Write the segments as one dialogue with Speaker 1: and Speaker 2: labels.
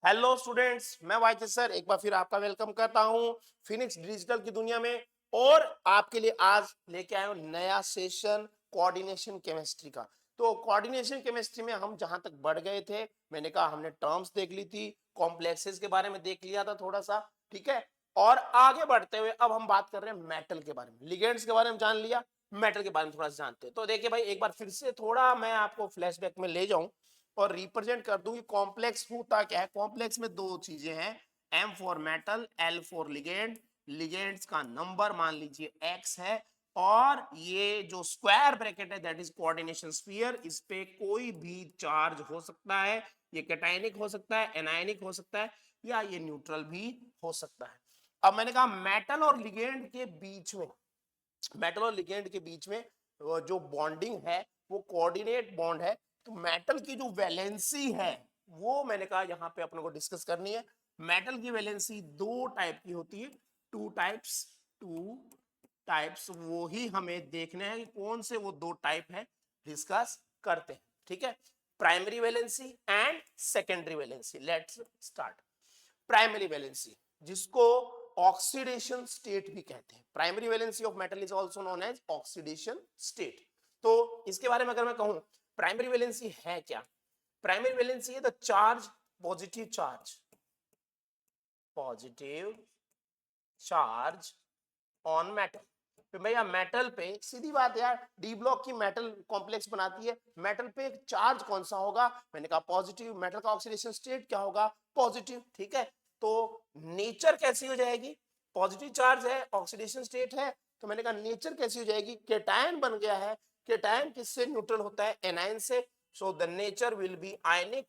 Speaker 1: Hello students, मैं वाईके sir एक बार फिर आपका वेलकम करता हूं फिनिक्स डिजिटल की दुनिया में। और आपके लिए आज लेके आया हूं नया सेशन कोऑर्डिनेशन केमिस्ट्री का। तो कोऑर्डिनेशन केमिस्ट्री में हम जहां तक बढ़ गए थे, मैंने कहा हमने टर्म्स देख ली थी, कॉम्प्लेक्सेस के बारे में देख लिया था थोड़ा सा, ठीक है। और आगे बढ़ते हुए अब हम बात कर रहे हैं मेटल के बारे में, लिगेंड्स के बारे में जान लिया, मेटल के बारे में थोड़ा सा जानते हैं। तो देखिए भाई, एक बार फिर से थोड़ा मैं आपको फ्लैशबैक में ले जाऊं और रिप्रेजेंट कर दूं कि कॉम्प्लेक्स होता क्या है। कॉम्प्लेक्स में दो चीजें हैं, M for metal, L for ligand. Ligands का नंबर मान लीजिए एक्स है, और ये जो स्क्वायर ब्रैकेट है दैट इज कोऑर्डिनेशन स्फीयर, इस पे कोई भी चार्ज हो सकता है। ये कैटायनिक हो सकता है, एनायनिक हो सकता है, या ये न्यूट्रल भी हो सकता है। अब मैंने कहा मेटल और लिगेंड के बीच में, मेटल और लिगेंड के बीच में जो बॉन्डिंग है वो कोऑर्डिनेट बॉन्ड है। तो मेटल की जो वैलेंसी है वो मैंने कहा यहां पे अपने को डिस्कस करनी है। मेटल की वैलेंसी दो टाइप की होती है, टू टाइप्स वो ही हमें देखने हैं कि कौन से वो दो टाइप है, डिस्कस करते हैं, ठीक है। Primary valency and secondary valency. Let's start. Primary valency, जिसको ऑक्सीडेशन स्टेट भी कहते हैं। Primary valency of metal is also known as oxidation state. तो इसके बारे में अगर मैं कहूं प्राइमरी वैलेंसी है क्या, प्राइमरी वैलेंसी है the charge, positive charge on metal. तो भैया मेटल पे सीधी बात है यार, डी ब्लॉक की मेटल कॉम्प्लेक्स बनाती है, मेटल पे चार्ज कौन सा होगा, मैंने कहा पॉजिटिव। मेटल का ऑक्सीडेशन स्टेट क्या होगा, पॉजिटिव, ठीक है। तो नेचर कैसी हो जाएगी, पॉजिटिव चार्ज है, ऑक्सीडेशन स्टेट है, तो मैंने कहा नेचर कैसी हो जाएगी, केटायन बन गया है। केटायन किससे न्यूट्रल होता है, एनायन से। So the nature will be ionic,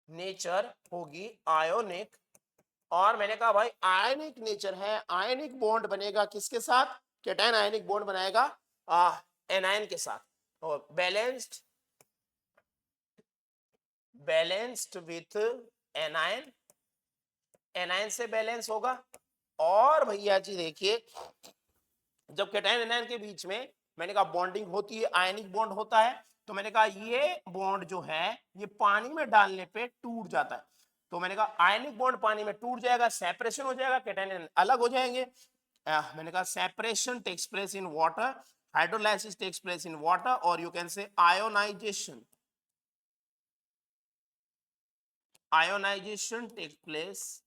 Speaker 1: nature होगी आयोनिक। और मैंने कहा भाई आयनिक नेचर है, आयनिक बॉन्ड बनेगा किसके साथ, केटायन आयनिक बॉन्ड बनाएगा एनायन के साथ। और बैलेंस्ड विथ एनायन, एनायन से बैलेंस होगा। और भैया जी देखिए, जब केटायन एनायन के बीच में मैंने कहा बॉन्डिंग होती है, आयनिक बॉन्ड होता है, तो मैंने कहा ये बॉन्ड जो है ये पानी में डालने पे टूट जाता है। तो मैंने कहा आयनिक बॉन्ड पानी में टूट जाएगा, सेपरेशन हो जाएगा, केटायन एनायन अलग हो जाएंगे। मैंने कहा separation takes place in water, hydrolysis takes place in water, और you can say ionization, ionization takes place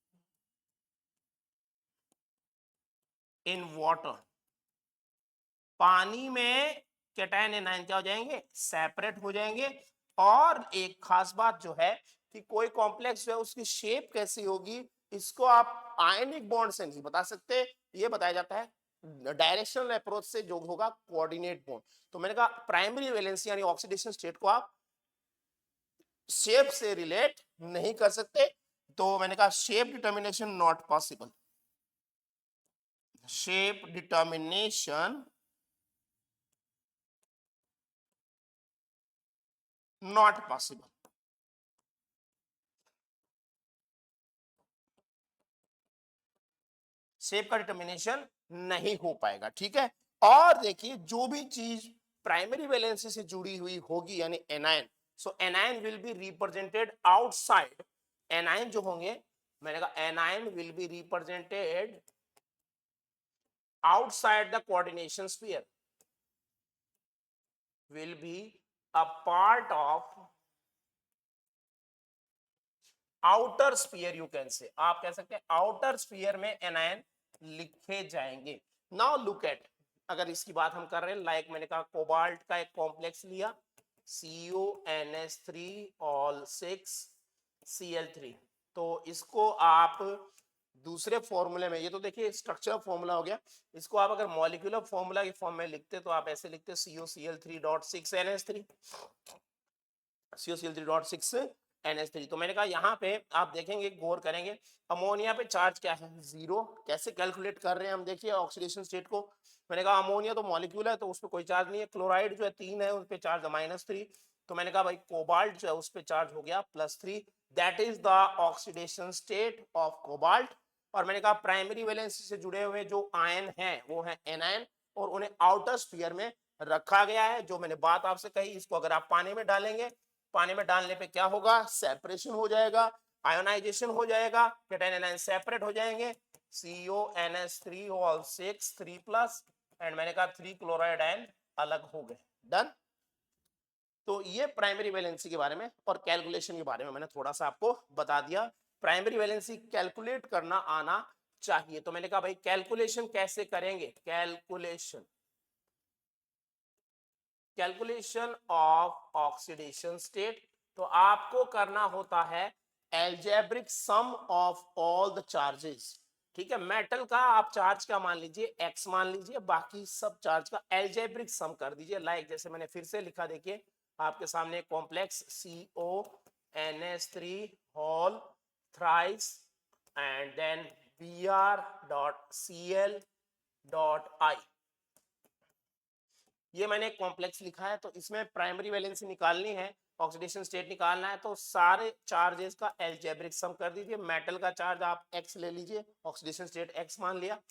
Speaker 1: in water. पानी में कैटायन एनायन क्या हो जाएंगे, सेपरेट हो जाएंगे। और एक खास बात जो है कि कोई कॉम्प्लेक्स जो है उसकी शेप कैसी होगी, इसको आप आयनिक बॉन्ड से नहीं बता सकते, ये बताया जाता है डायरेक्शनल अप्रोच से, जो होगा कोऑर्डिनेट बॉन्ड। तो मैंने कहा प्राइमरी वैलेंसी यानी ऑक्सीडेशन स्टेट को आप शेप से रिलेट नहीं कर सकते। तो मैंने कहा shape determination not possible, shape determination not possible, shape का डिटर्मिनेशन नहीं हो पाएगा, ठीक है। और देखिए जो भी चीज प्राइमरी वैलेंसी से जुड़ी हुई होगी यानी anion, so anion will be represented outside. Anion जो होंगे, मैंने कहा anion will be represented outside the coordination sphere, will be a part of outer sphere, you can से, आप कह सकते हैं आउटर स्फीयर में एनायन लिखे जाएंगे। नाउ लुक एट, अगर इसकी बात हम कर रहे हैं, लाइक मैंने कहा कोबाल्ट का एक कॉम्प्लेक्स लिया, CuNH3 ऑल 6 Cl3, तो इसको आप दूसरे फॉर्मूले में, ये तो देखिए स्ट्रक्चरल फॉर्मूला हो गया, इसको आप अगर मॉलिक्यूलर फॉर्मूला की फॉर्म में लिखते तो आप ऐसे लिखते CuCl3.6NH3, CuCl3.6 NH3। तो मैंने कहा यहाँ पे आप देखेंगे, गौर करेंगे, अमोनिया पे चार्ज क्या है, जीरो। कैसे कैलकुलेट कर रहे हैं हम, देखिए ऑक्सीडेशन स्टेट को, मैंने कहा अमोनिया तो मॉलिक्यूल है तो उस पर कोई चार्ज नहीं है। क्लोराइड जो है 3 है, उस पर चार्ज -3। तो मैंने कहा भाई कोबाल्ट जो है उस पर चार्ज हो गया +3, that is the oxidation state of cobalt. और मैंने कहा प्राइमरी वैलेंसी से जुड़े हुए जो आयन है वो है एनायन, और उन्हें आउटर स्फीयर में रखा गया है। जो मैंने बात आपसे कही, इसको अगर आप पानी में डालेंगे पानी में डालने पे क्या होगा, सेपरेशन हो जाएगा, आयोनाइजेशन हो जाएगा, केटाइन एनायन सेपरेट हो जाएंगे, CONH3 होल 6 3+ एंड मैंने कहा 3 क्लोराइड आयन अलग हो गए। डन। तो ये प्राइमरी वैलेंसी के बारे में और कैलकुलेशन के बारे में मैंने थोड़ा सा आपको बता दिया। प्राइमरी वैलेंसी कैलकुलेट करना आना चाहिए। तो मैंने कहा भाई कैलकुलेशन कैसे करेंगे, कैलकुलेशन ऑफ ऑक्सीडेशन स्टेट। तो आपको करना होता है algebraic sum of all the charges. ठीक है, मेटल का आप चार्ज का मान लीजिए x मान लीजिए, बाकी सब चार्ज का एल्जेब्रिक सम कर दीजिए। लाइक जैसे मैंने फिर से लिखा, देखिए आपके सामने complex CONH3 whole thrice and then Br.Cl.I, ये मैंने कॉम्प्लेक्स लिखा है। तो इसमें प्राइमरी वैलेंसी निकालनी है, ऑक्सीडेशन स्टेट निकालना है, तो सारे चार्जेस का एल्जेब्रिक सम कर दीजिए। मेटल का चार्ज आप x ले लीजिए, ऑक्सीडेशन स्टेट x मान लिया,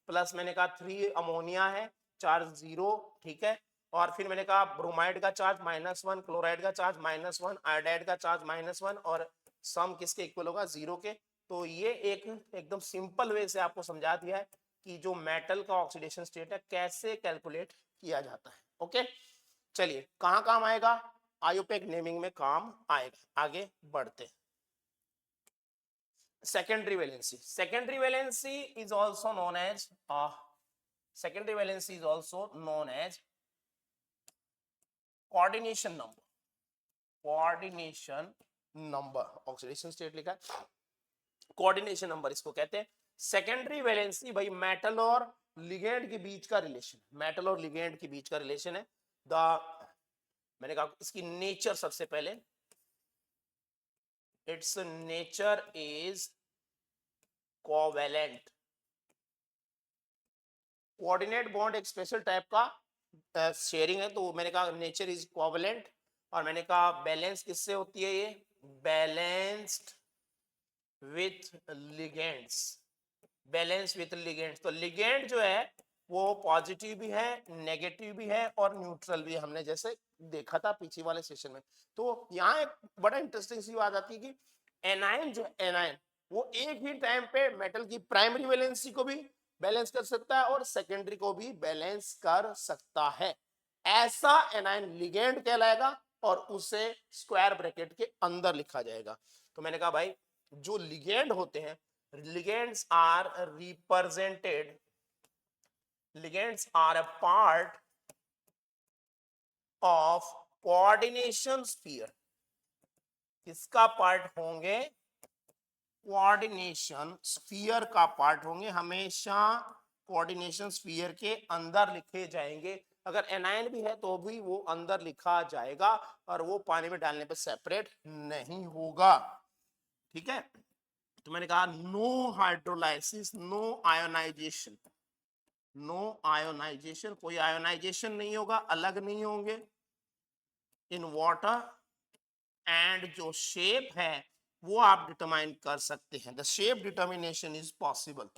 Speaker 1: प्लस मैंने कहा 3 अमोनिया है, चार्ज 0, ठीक है। और फिर मैंने कहा ब्रोमाइड का चार्ज -1, क्लोराइड का चार्ज -1, आयोडाइड का चार्ज -1, और सम किसके इक्वल होगा, 0 के। तो ये एक एकदम सिंपल वे से आपको समझा दिया है कि जो मेटल का ऑक्सीडेशन स्टेट है कैसे कैलकुलेट किया जाता है। ओके, चलिए कहां काम आएगा, आयोपेक नेमिंग में काम आएगा। आगे बढ़ते हैं। secondary valency, secondary valency is also known as secondary valency is also known as coordination number, coordination number, oxidation state लिखा है, कोऑर्डिनेशन नंबर इसको कहते हैं। सेकेंडरी वैलेंसी भाई मेटल और लिगेंड के बीच का रिलेशन, मेटल और लिगेंड के बीच का रिलेशन है। मैंने कहा इसकी नेचर सबसे पहले, it's nature is covalent. Coordinate bond एक स्पेशल टाइप का शेयरिंग है, तो मैंने कहा नेचर इज कोवेलेंट। और मैंने कहा बैलेंस किससे होती है, ये balanced with ligands, balance with ligands. तो लिगेंड जो है वो पॉजिटिव भी है, नेगेटिव भी है और न्यूट्रल भी है, हमने जैसे देखा था पीछे वाले सेशन में। तो यहाँ एक बड़ा इंटरेस्टिंग सी बात आती है कि एनायन जो एनायन वो एक ही टाइम पे मेटल की प्राइमरी वैलेंसी को भी बैलेंस कर सकता है और सेकेंडरी को भी बैलेंस कर सकता है। ऐसा एनायन लिगेंड कहलाएगा और उसे स्क्वायर ब्रैकेट के अंदर लिखा जाएगा। तो मैंने कहा भाई जो लिगेंड होते हैं, ligands are represented, ligands are a part of coordination sphere। किसका पार्ट होंगे, कोऑर्डिनेशन स्फीयर का पार्ट होंगे, हमेशा कोऑर्डिनेशन स्फीयर के अंदर लिखे जाएंगे। अगर एनायन भी है तो भी वो अंदर लिखा जाएगा और वो पानी में डालने पे सेपरेट नहीं होगा। ठीक है, तो मैंने कहा no hydrolysis, no ionization, no ionization, कोई आयोनाइजेशन नहीं होगा, अलग नहीं होंगे इन वाटर। एंड जो शेप है वो आप डिटरमाइन कर सकते हैं, the shape determination is possible.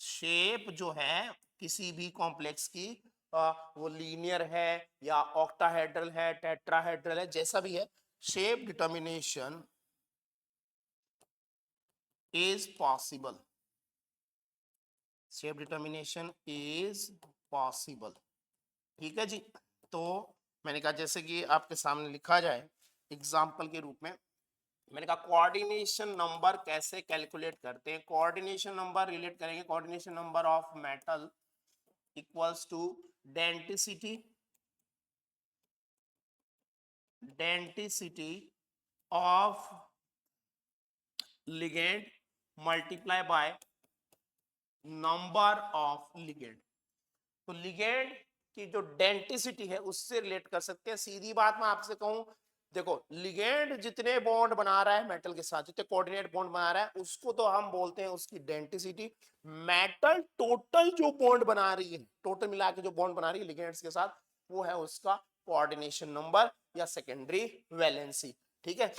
Speaker 1: Shape जो है किसी भी कॉम्प्लेक्स की वो लीनियर है या ऑक्टाहेड्रल है, टेट्राहेड्रल है, जैसा भी है, shape determination is possible, shape determination is possible. ठीक है जी। तो मैंने कहा जैसे कि आपके सामने लिखा जाए एग्जाम्पल के रूप में, मैंने कहा कोऑर्डिनेशन नंबर कैसे कैलकुलेट करते हैं। कोऑर्डिनेशन नंबर रिलेट करेंगे, coordination number of metal equals to density, density of ligand multiply by number of ligand. तो लिगेंड की जो डेंसिटी है उससे रिलेट कर सकते हैं। सीधी बात मैं आपसे कहूं, देखो लिगेंड जितने बॉन्ड बना रहा है मेटल के साथ, जितने कोऑर्डिनेट बॉन्ड बना रहा है उसको तो हम बोलते हैं उसकी डेंसिटी। मेटल टोटल जो बॉन्ड बना रही है, टोटल मिला के जो बॉन्ड बना रही है लिगेंड्स के साथ, वो है उसका कोऑर्डिनेशन नंबर या सेकेंडरी वैलेंसी। ठीक है,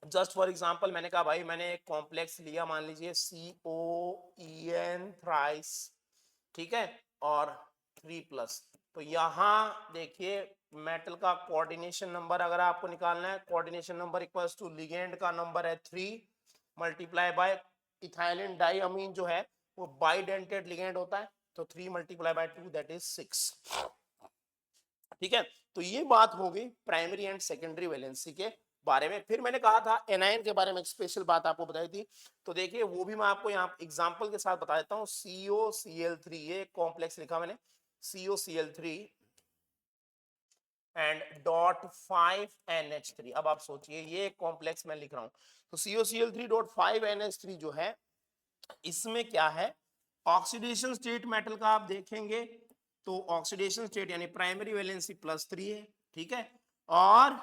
Speaker 1: जस्ट फॉर एग्जांपल मैंने कहा भाई मैंने एक कॉम्प्लेक्स लिया, मान लीजिए COEN थ्राइस, ठीक है, और 3+, तो यहाँ देखिए मेटल का कोऑर्डिनेशन नंबर अगर आपको निकालना है, coordination number equals to ligand का नंबर है 3 मल्टीप्लाई बाय इथाइलिन डाइअमीन जो है वो बाइडेंटेड लिगेंड होता है, तो 3 मल्टीप्लाई बाय 2 दैट इज 6। ठीक है, तो ये बात हो गई प्राइमरी एंड सेकेंडरी वैलेंसी के बारे में। फिर मैंने कहा था एनायन के बारे में एक स्पेशल बात आपको बताई थी, तो देखिए वो भी मैं आपको यहाँ एग्जांपल के साथ बता देता हूँ। COCl3, ये कॉम्प्लेक्स लिखा मैंने COCl3 एंड डॉट 5NH3। अब आप सोचिए ये कॉम्प्लेक्स मैं लिख रहा हूँ, तो COCl3 डॉट 5NH3 जो है इसमें क्या है, ऑक्सीडेशन स्टेट मेटल का आप देखेंगे तो ऑक्सीडेशन स्टेट यानी प्राइमरी वैलेंसी +3 है, ठीक है, और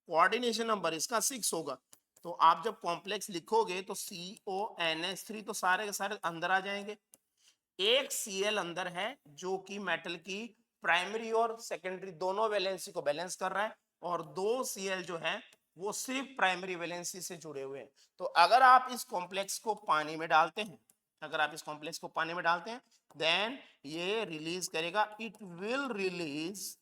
Speaker 1: कोऑर्डिनेशन नंबर इसका 6 होगा। तो आप जब कॉम्प्लेक्स लिखोगे तो CONH3 तो सारे के सारे अंदर आ जाएंगे, एक Cl अंदर है जो कि मेटल की प्राइमरी और सेकेंडरी दोनों वैलेंसी को बैलेंस कर रहा है, और 2 Cl जो है वो सिर्फ प्राइमरी वैलेंसी से जुड़े हुए हैं। तो अगर आप इस कॉम्प्लेक्स को पानी में डालते हैं, अगर आप इस कॉम्प्लेक्स को पानी में डालते हैं देन ये रिलीज करेगा, it will release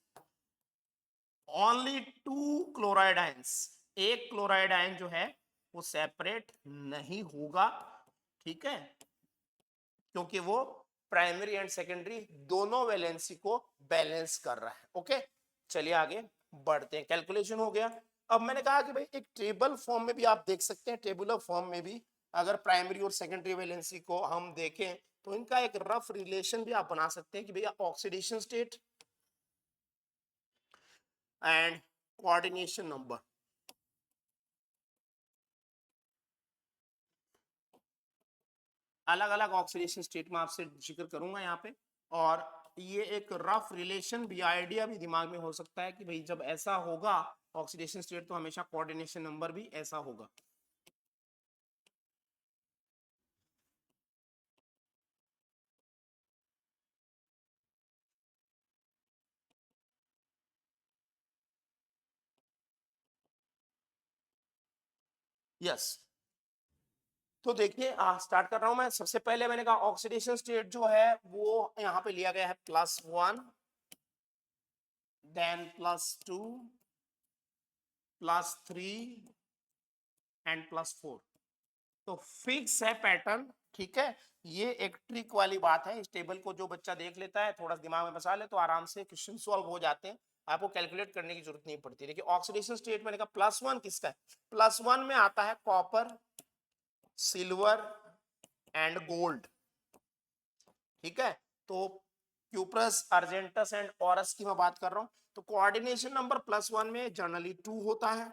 Speaker 1: only 2 chloride ions. एक क्लोराइड आयन जो है वो सेपरेट नहीं होगा, ठीक है, क्योंकि वो प्राइमरी एंड सेकेंडरी दोनों वैलेंसी को बैलेंस कर रहा है। ओके, चलिए आगे बढ़ते हैं। कैलकुलेशन हो गया। अब मैंने कहा कि भाई एक टेबल फॉर्म में भी आप देख सकते हैं, टेबुलर फॉर्म में भी अगर प्राइमरी और सेकेंडरी वैलेंसी को हम देखें तो इनका एक रफ रिलेशन भी आप बना सकते हैं कि भैया oxidation state and coordination number, अलग अलग ऑक्सीडेशन स्टेट में आपसे जिक्र करूंगा यहाँ पे, और ये एक रफ रिलेशन भी, आइडिया भी दिमाग में हो सकता है कि भाई जब ऐसा होगा ऑक्सीडेशन स्टेट तो हमेशा कोऑर्डिनेशन नंबर भी ऐसा होगा। यस, तो देखिए स्टार्ट कर रहा हूं मैं। सबसे पहले मैंने कहा ऑक्सीडेशन स्टेट जो है वो यहाँ पे लिया गया है +1, देन +2, +3 एंड +4। तो फिक्स है पैटर्न, ठीक है। ये एक ट्रिक वाली बात है, इस टेबल को जो बच्चा देख लेता है थोड़ा दिमाग में बसा ले तो आराम से क्वेश्चन सॉल्व हो जाते हैं, आपको कैलकुलेट करने की जरूरत नहीं पड़ती। देखिए ऑक्सीडेशन स्टेट मैंने कहा +1 किसका है, +1 में आता है कॉपर, सिल्वर एंड गोल्ड, ठीक है। तो क्यूप्रस, अर्जेंटस एंड ऑरस की मैं बात कर रहा हूं। तो कोऑर्डिनेशन नंबर +1 में जनरली 2 होता है,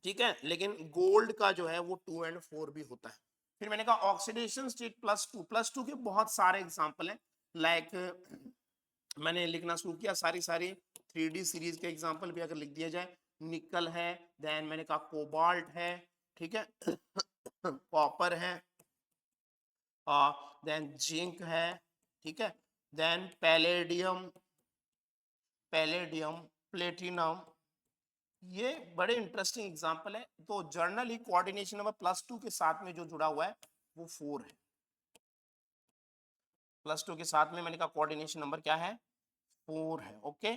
Speaker 1: ठीक है, लेकिन गोल्ड का जो है वो 2 एंड 4 भी होता है। फिर मैंने कहा ऑक्सीडेशन स्टेट +2 के बहुत सारे एग्जांपल हैं, लाइक मैंने लिखना शुरू किया सारी सारी 3D सीरीज के एग्जांपल भी अगर लिख दिया जाए, निकल है, देन मैंने कहा कोबाल्ट है, ठीक है, कॉपर है, देन जिंक है, ठीक है, देन पैलेडियम, प्लेटिनम, ये बड़े इंटरेस्टिंग एग्जांपल है। तो जर्नली कोऑर्डिनेशन नंबर +2 के साथ में जो जुड़ा हुआ है वो 4 है। +2 के साथ में मैंने कहा कोऑर्डिनेशन नंबर क्या है, 4 है। Okay,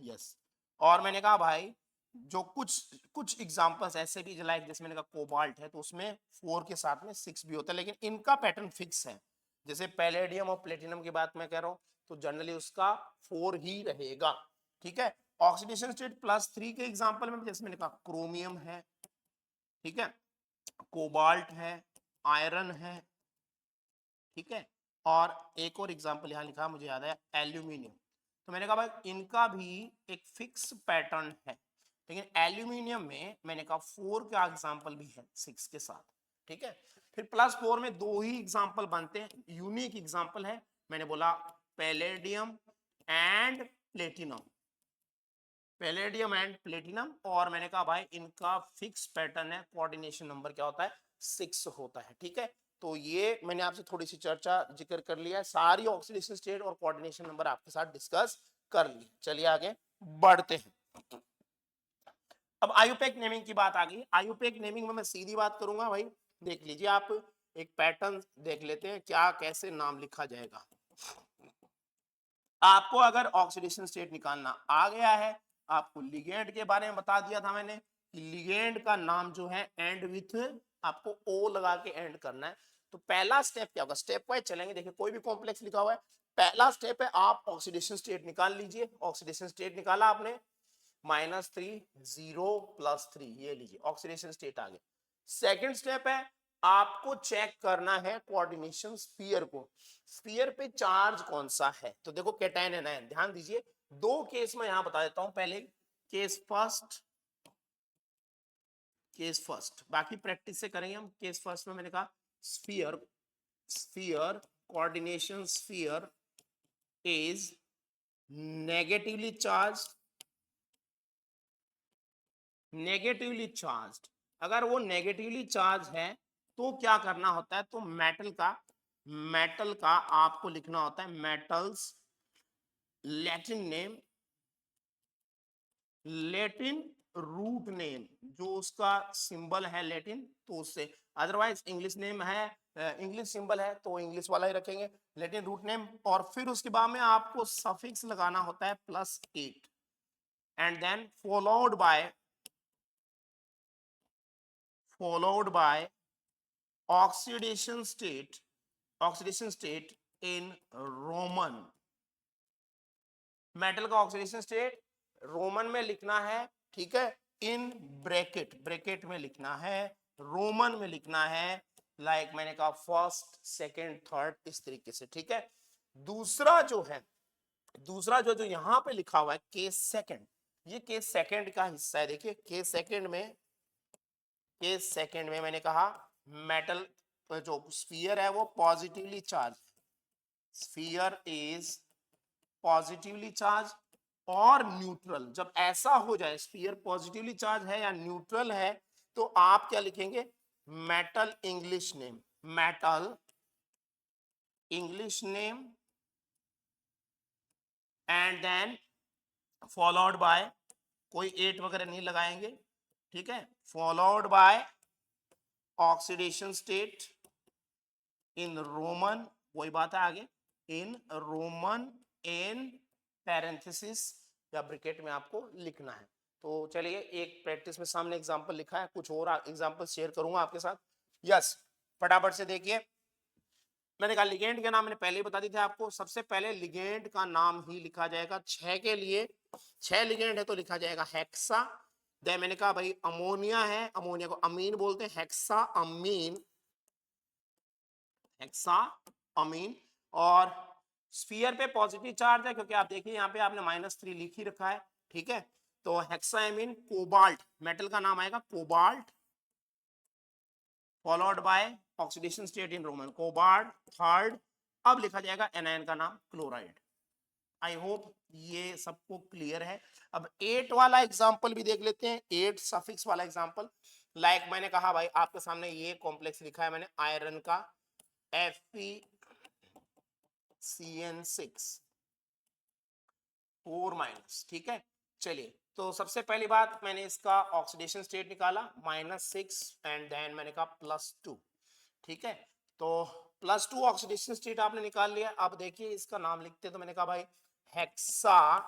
Speaker 1: yes. और मैंने कहा भाई जो कुछ कुछ एग्जांपल्स ऐसे भी लाइक जैसे मैंने कहा कोबाल्ट है तो उसमें 4 के साथ में 6 भी होता है, लेकिन इनका पैटर्न फिक्स है। जैसे पैलेडियम और प्लेटिनम की बात मैं कह रहा हूँ तो जनरली उसका 4 ही रहेगा, ठीक है। ऑक्सीडेशन स्टेट +3 के एग्जांपल में जैसे मैंने कहा क्रोमियम है, ठीक है, कोबाल्ट है, आयरन है, ठीक है, और एक और एग्जांपल यहाँ लिखा मुझे याद है एल्यूमिनियम। तो मैंने कहा भाई इनका भी एक फिक्स पैटर्न है, लेकिन एल्यूमिनियम में मैंने कहा 4 का एग्जांपल भी है 6 के साथ, ठीक है। फिर +4 में 2 ही एग्जांपल बनते हैं, यूनिक एग्जांपल है, मैंने बोला palladium and platinum, palladium and platinum, और मैंने कहा भाई इनका फिक्स पैटर्न है, कोऑर्डिनेशन नंबर क्या होता है, 6 होता है, ठीक है। तो ये मैंने आपसे थोड़ी सी चर्चा जिक्र कर लिया है, सारी ऑक्सीडेशन स्टेट और कोऑर्डिनेशन नंबर आपके साथ डिस्कस कर ली। चलिए आगे बढ़ते हैं। अब आयुपेक नेमिंग की बात आ गई। आयुपेक नेमिंग में मैं सीधी बात करूंगा भाई, देख लीजिए आप एक पैटर्न देख लेते हैं क्या कैसे नाम लिखा जाएगा। आपको अगर ऑक्सीडेशन स्टेट निकालना आ गया है, आपको लिगेंड के बारे में बता दिया था मैंने कि लिगेंड का नाम जो है एंड विथ आपको ओ लगा के एंड करना है। तो पहला स्टेप क्या होगा, स्टेप वाइज चलेंगे। देखिए कोई भी कॉम्प्लेक्स लिखा हुआ है, पहला स्टेप है आप ऑक्सीडेशन स्टेट निकाल लीजिए। ऑक्सीडेशन स्टेट निकाला आपने, -3 0 +3, ये लीजिए ऑक्सीडेशन स्टेट आ गया। सेकंड स्टेप है आपको चेक करना है कोऑर्डिनेशन स्फीयर को, स्फीयर पे चार्ज कौन सा है। तो देखो कैटायन एंड आयन, ध्यान दीजिए दो केस में यहां बता देता हूं। पहले केस फर्स्ट, केस फर्स्ट बाकी प्रैक्टिस से करेंगे हम। केस फर्स्ट में मैंने कहा sphere, sphere coordination sphere is negatively charge, negatively charged. अगर वो नेगेटिवली चार्ज है तो क्या करना होता है, तो मेटल का आपको लिखना होता है metals Latin name, Latin root name, जो उसका सिंबल है लैटिन तो उससे, अदरवाइज इंग्लिश नेम है, इंग्लिश सिंबल है तो इंग्लिश वाला ही रखेंगे लैटिन रूट नेम। और फिर उसके बाद में आपको सफिक्स लगाना होता है +8 and then followed by oxidation state, oxidation state in Roman. Metal का ऑक्सीडेशन स्टेट रोमन में लिखना है, ठीक है, इन ब्रैकेट, ब्रैकेट में लिखना है, रोमन में लिखना है, लाइक मैंने कहा फर्स्ट सेकंड थर्ड, इस तरीके से, ठीक है। दूसरा जो है, दूसरा जो जो यहां पे लिखा हुआ है केस सेकंड, ये केस सेकंड का हिस्सा है। देखिए केस सेकंड में, केस सेकंड में मैंने कहा मेटल जो स्फीयर है वो positively charge, sphere is positively charge और न्यूट्रल। जब ऐसा हो जाए स्फीयर पॉजिटिवली चार्ज है या न्यूट्रल है तो आप क्या लिखेंगे, metal English name, metal English name and then followed by, कोई 8 वगैरह नहीं लगाएंगे, ठीक है, followed by oxidation state in Roman, वही बात है आगे, इन रोमन इन पैरेंथेसिस या ब्रैकेट में आपको लिखना है। तो चलिए एक प्रैक्टिस में सामने एग्जांपल लिखा है, कुछ और एग्जांपल शेयर करूंगा आपके साथ। यस, फटाफट से देखिए। मैंने कहा लिगेंड के नाम मैंने पहले ही बता दी थी आपको। सबसे पहले लिगेंड का नाम ही लिखा जाएगा 6 के लिए, 6 लिगेंड है तो लिखा जाएगा हेक्सा। दे मैंने कहा भाई अमोनिया है, अमोनिया को अमीन बोलते हैं, हेक्सा अमीन, हेक्सा अमीन। और स्फीयर पे पॉजिटिव चार्ज है क्योंकि आप देखिए यहाँ पे आपने -3 लिख ही रखा है, ठीक है। तो हेक्सामीन कोबाल्ट, मेटल का नाम आएगा cobalt, followed by oxidation state in Roman cobalt third. अब लिखा जाएगा एनायन का नाम क्लोराइड। आई होप ये सबको क्लियर है। अब 8 वाला एग्जांपल भी देख लेते हैं, 8 सफिक्स वाला एग्जांपल। लाइक मैंने कहा भाई आपके सामने ये कॉम्प्लेक्स लिखा है मैंने आयरन का FeCN6 4-, ठीक है। चलिए तो सबसे पहली बात मैंने इसका ऑक्सीडेशन स्टेट निकाला -6 एंड देन मैंने कहा +2, ठीक है। तो +2 ऑक्सीडेशन स्टेट आपने निकाल लिया। अब देखिए इसका नाम लिखते हैं, तो मैंने कहा भाई हेक्सा,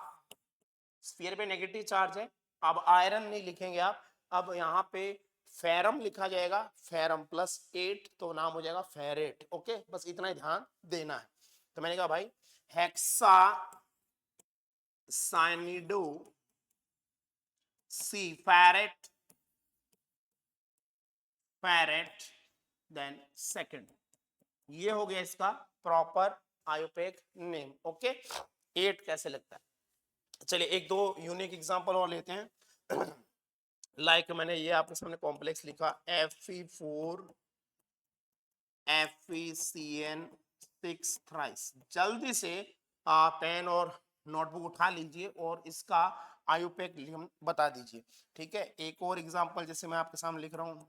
Speaker 1: स्फीयर पे नेगेटिव चार्ज है, अब आयरन नहीं लिखेंगे आप, अब यहाँ पे फेरम लिखा जाएगा, फेरम +8 तो नाम हो जाएगा फेरेट। ओके, बस इतना ही ध्यान देना है। तो मैंने कहा भाई हेक्सा साइनिडो सी फेरेट, फेरेट देन सेकंड, ये हो गया इसका प्रॉपर आयोपेक नेम। ओके, 8 कैसे लगता है। चलिए एक दो यूनिक एग्जांपल और लेते हैं। लाइक मैंने ये आपके सामने कॉम्प्लेक्स लिखा Fe4 FeCN6 थ्राइस। जल्दी से पेन और नोटबुक उठा लीजिए और इसका आयुपेक बता दीजिए, ठीक है। एक और एग्जांपल जैसे मैं आपके सामने लिख रहा हूं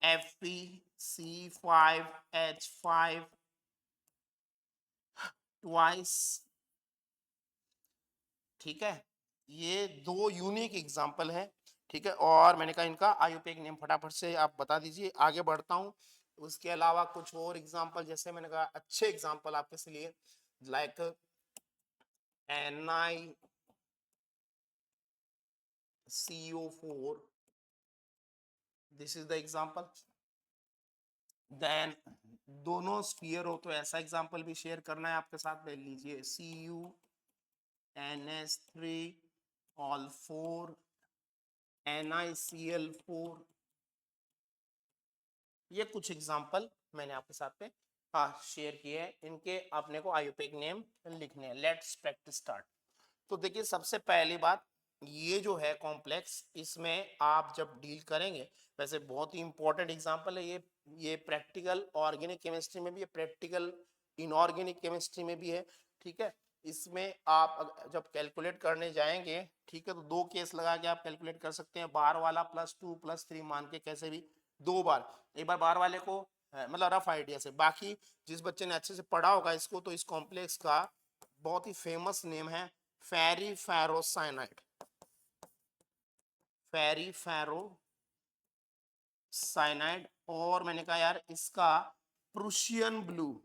Speaker 1: FeC5H5 ट्वाइस, ठीक है। ये दो यूनिक एग्जांपल है, ठीक है। और मैंने कहा इनका आयुपेक नेम फटाफट से आप बता दीजिए, आगे बढ़ता हूं। उसके अलावा कुछ और एग्जांपल जैसे मैंने कहा अच्छे एग्जांपल आपके लिए, like NiCO4, this is the example. Then दोनों स्फीयर हो तो ऐसा एग्जांपल भी शेयर करना है आपके साथ, ले लीजिए CuNH3 ऑल 4 NiCl4। ये कुछ एग्जांपल मैंने आपके साथ में शेयर किए हैं, इनके अपने को आयुर्वेदिक नेम लिखने हैं। Let's practice start. तो देखिए सबसे पहली बात, ये जो है कॉम्प्लेक्स, इसमें आप जब डील करेंगे, वैसे बहुत ही इंपॉर्टेंट एग्जांपल है ये प्रैक्टिकल ऑर्गेनिक केमिस्ट्री में भी है, प्रैक्टिकल इनऑर्गेनिक केमिस्ट्री में भी है। ठीक है, इसमें आप जब कैलकुलेट करने जाएंगे, ठीक है, तो दो केस लगा के आप कैलकुलेट कर सकते हैं। बार वाला +2 +3 मान के कैसे भी दो बार, एक बार बार वाले को मतलब रफ आइडिया से। बाकी जिस बच्चे ने अच्छे से पढ़ा होगा इसको, तो इस कॉम्प्लेक्स का बहुत ही फेमस नेम है फेरिफेरोसाइनाइड, फेरिफेरोसाइनाइड। और मैंने कहा यार इसका प्रूशियन ब्लू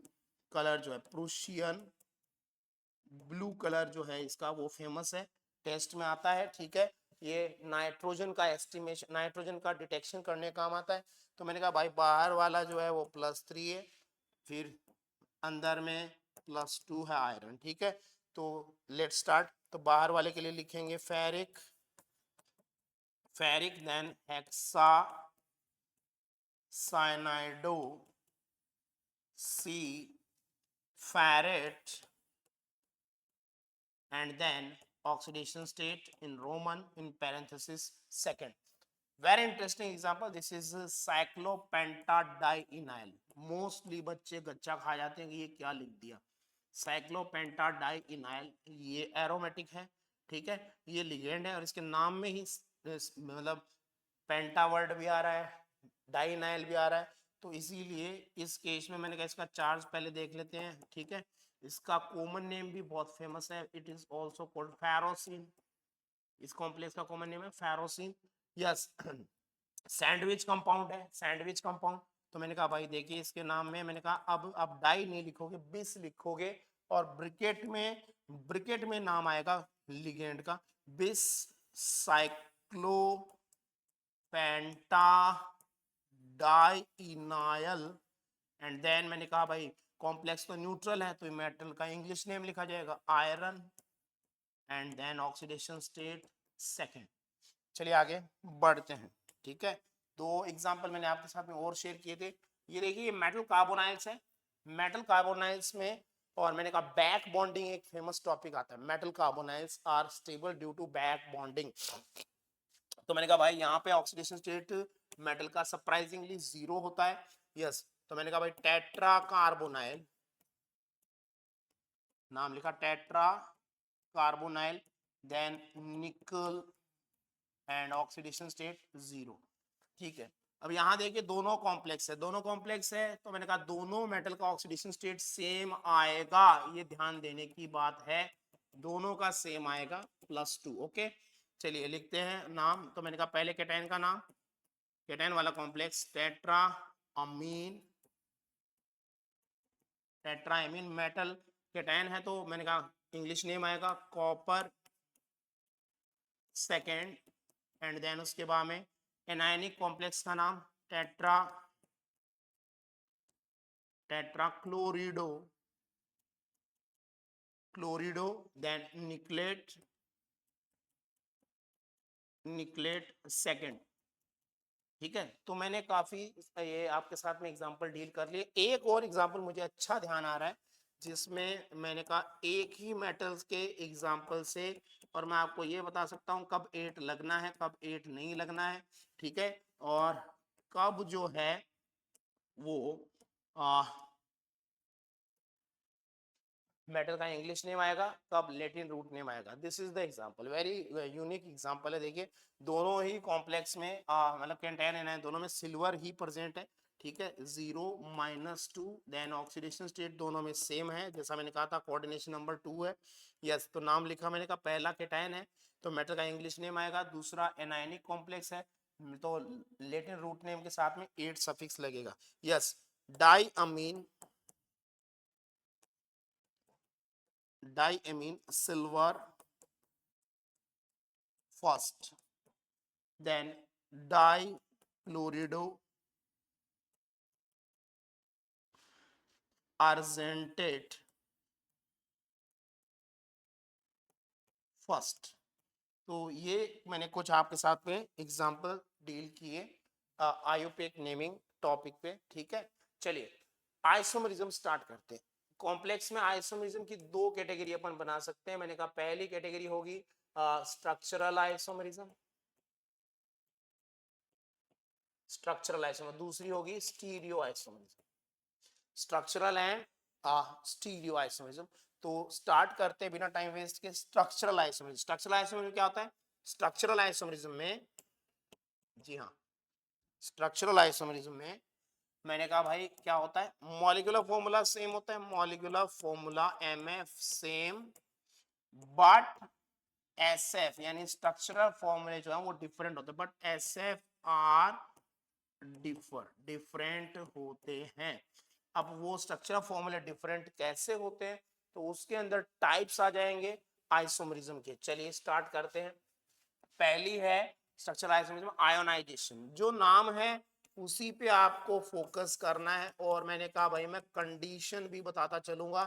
Speaker 1: कलर जो है, प्रूशियन ब्लू कलर जो है इसका, वो फेमस है, टेस्ट में आता है। ठीक है, ये नाइट्रोजन का एस्टिमेशन, नाइट्रोजन का डिटेक्शन करने काम आता है। तो मैंने कहा भाई बाहर वाला जो है वो +3 है, फिर अंदर में +2 है आयरन। ठीक है, तो लेट स्टार्ट। तो बाहर वाले के लिए लिखेंगे ferric, then hexacyanido c ferret, and then oxidation state in Roman in parenthesis second. Very interesting example. This is cyclopentadienyl. Mostly बच्चे गच्चा खा जाते हैं कि ये क्या लिख दिया, साइक्लोपेंटाडाइइनाइल। ये एरोमेटिक है, ठीक है, ये लिगेंड है, और इसके नाम में ही मतलब पेंटा वर्ड भी आ रहा है, डाइनाइल भी आ रहा है। तो इसीलिए इस केस में मैंने कहा इसका चार्ज पहले देख लेते हैं। ठीक है, इसका कॉमन नेम भी बहुत फेमस है, it is also called ferrocene. इस कॉम्प्लेक्स का कॉमन नेम है फेरोसिन। यस, सैंडविच कंपाउंड है, सैंडविच कंपाउंड। तो मैंने कहा भाई देखिए इसके नाम में मैंने कहा अब आप डाई नहीं लिखोगे, बिस लिखोगे, और ब्रिकेट में नाम आएगा लिगेंड का, बिस साइक्लो पेंटाडाइइनाइल। एंड देन मैंने कहा भाई कॉम्प्लेक्स तो न्यूट्रल है, तो मेटल का इंग्लिश नेम लिखा जाएगा iron, and then oxidation state second. चलिए आगे बढ़ते हैं। ठीक है, दो एग्जांपल मैंने आपके साथ में और शेयर किए थे। ये देखिए ये मेटल कार्बोनाइल्स है, मेटल कार्बोनाइल्स में, और मैंने कहा बैक बॉन्डिंग एक फेमस टॉपिक आता है, metal carbonyls are stable due to back bonding. तो मैंने कहा भाई यहाँ पे ऑक्सीडेशन स्टेट मेटल का सरप्राइजिंगली 0 होता है। यस, तो मैंने कहा भाई टेट्रा कार्बोनाइल, नाम लिखा tetra carbonyl, then nickel and oxidation state 0। ठीक है, अब यहाँ देखिए दोनों कॉम्प्लेक्स है, दोनों कॉम्प्लेक्स है, तो मैंने कहा दोनों मेटल का ऑक्सीडेशन स्टेट सेम आएगा, ये ध्यान देने की बात है, दोनों का सेम आएगा +2। ओके, चलिए लिखते हैं नाम। तो मैंने कहा पहले कैटायन का नाम, कैटायन वाला complex tetra amine, tetra amine metal cation है, तो मैंने कहा इंग्लिश नेम आएगा कॉपर सेकेंड, एंड देन उसके बाद में एनायनिक कॉम्प्लेक्स का नाम टेट्रा टेट्राक्लोरिडो, देन निकलेट सेकेंड। ठीक है, तो मैंने काफी ये आपके साथ में एग्जांपल डील कर लिए। एक और एग्जांपल मुझे अच्छा ध्यान आ रहा है, जिसमें मैंने कहा एक ही मेटल्स के एग्जांपल से, और मैं आपको ये बता सकता हूं कब 8 लगना है, कब 8 नहीं लगना है। ठीक है, और कब जो है वो मेटल का इंग्लिश नेम आएगा, कब लैटिन रूट नेम आएगा। This is the example, very unique example है। देखिए दोनों ही कॉम्प्लेक्स में मतलब कैटायन एनायन दोनों में सिल्वर ही प्रेजेंट है। ठीक है, 0 -2, देन ऑक्सीडेशन स्टेट दोनों में सेम है, जैसा मैंने कहा था कोऑर्डिनेशन नंबर 2 है। यस, तो नाम लिखा मैंने कहा पहला कैटायन है तो मेटल का इंग्लिश नेम आएगा, दूसरा एनायनिक कॉम्प्लेक्स है तो लैटिन रूट नेम के साथ में 8 सफिक्स लगेगा। यस, डाई अमीन diamine silver first, then dichlorido argentate first. तो ये मैंने कुछ आपके साथ में एग्जांपल डील किए आयोपेक नेमिंग टॉपिक पे, ठीक है। चलिए आइसोमरिज्म स्टार्ट करते हैं। कॉम्प्लेक्स में आइसोमरिज्म की दो कैटेगरी अपन बना सकते हैं। मैंने कहा पहली कैटेगरी होगी स्ट्रक्चरल आइसोमरिज्म, स्ट्रक्चरल आइसोमर, दूसरी होगी stereo isomerism, structural and stereo isomerism. तो स्टार्ट करते हैं बिना टाइम वेस्ट के स्ट्रक्चरल आइसोमरिज्म। स्ट्रक्चरल आइसोमरिज्म क्या होता है? स्ट्रक्चरल आइसोमरिज्म में, जी हाँ, स्ट्रक्चरल आइसोमरिज्म में मैंने कहा भाई क्या होता है, मॉलिक्यूलर फॉर्मूला सेम होता है, molecular formula MF same, but SF यानी स्ट्रक्चरल फॉर्मूले जो है वो डिफरेंट होते हैं, बट एसएफ आर डिफरेंट होते हैं। अब वो स्ट्रक्चरल फॉर्मूले डिफरेंट कैसे होते हैं, तो उसके अंदर टाइप्स आ जाएंगे आइसोमरिज्म के। चलिए स्टार्ट करते हैं। पहली है स्ट्रक्चरल आइसोमरिज्म आयोनाइजेशन। जो नाम है उसी पे आपको फोकस करना है, और मैंने कहा भाई मैं कंडीशन भी बताता चलूंगा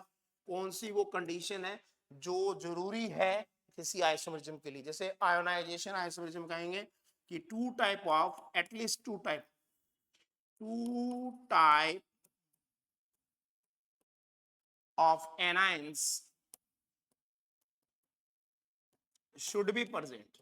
Speaker 1: कौन सी वो कंडीशन है जो जरूरी है किसी आइसोमरिज्म के लिए। जैसे आयोनाइजेशन आइसोमरिज्म कहेंगे कि two type of, at least two type of anions should be present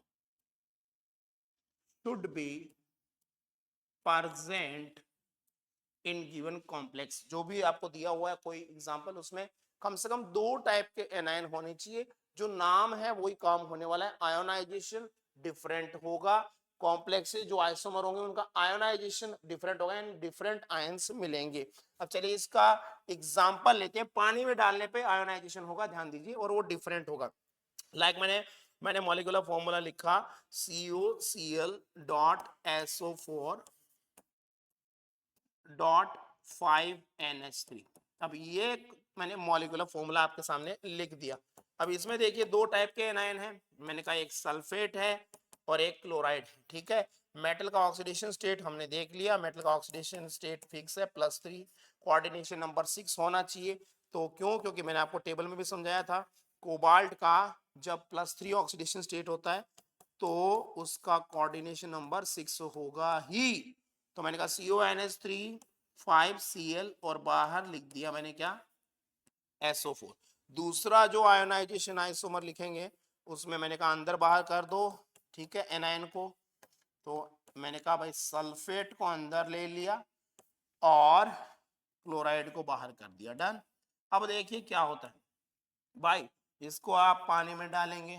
Speaker 1: in given complex. जो भी आपको दिया हुआ है कोई एग्जांपल, उसमें कम से कम दो टाइप के एनायन होने चाहिए। जो नाम है वही काम होने वाला है। आयोनाइजेशन डिफरेंट होगा, कॉम्प्लेक्स जो आइसोमर होंगे उनका आयोनाइजेशन डिफरेंट होगा एंड डिफरेंट आयंस मिलेंगे। अब चलिए इसका एग्जांपल लेते हैं। पानी में डालने पे आयोनाइजेशन होगा, ध्यान दीजिए, और वो डिफरेंट होगा। लाइक मैंने मॉलिक्यूलर फॉर्मूला लिखा COCl dot SO4 dot 5NH3। अब ये मैंने मॉलिक्यूलर फॉर्मूला आपके सामने लिख दिया। अब इसमें देखिए दो टाइप के एनायन है। मैंने कहा एक सल्फेट है और एक क्लोराइड है, ठीक है। मेटल का ऑक्सीडेशन स्टेट हमने देख लिया, मेटल का ऑक्सीडेशन स्टेट फिक्स है +3, कोऑर्डिनेशन नंबर 6 होना चाहिए। तो क्यों? क्योंकि मैंने आपको टेबल में भी समझाया था, कोबाल्ट का जब +3 ऑक्सीडेशन स्टेट होता है तो उसका कोऑर्डिनेशन नंबर 6 होगा ही। तो मैंने कहा CONH3 5Cl और बाहर लिख दिया मैंने क्या, SO4। दूसरा जो आयोनाइजेशन आइसोमर लिखेंगे उसमें मैंने कहा अंदर बाहर कर दो, ठीक है, एनायन को। तो मैंने कहा भाई सल्फेट को अंदर ले लिया और क्लोराइड को बाहर कर दिया, डन। अब देखिए क्या होता है भाई, इसको आप पानी में डालेंगे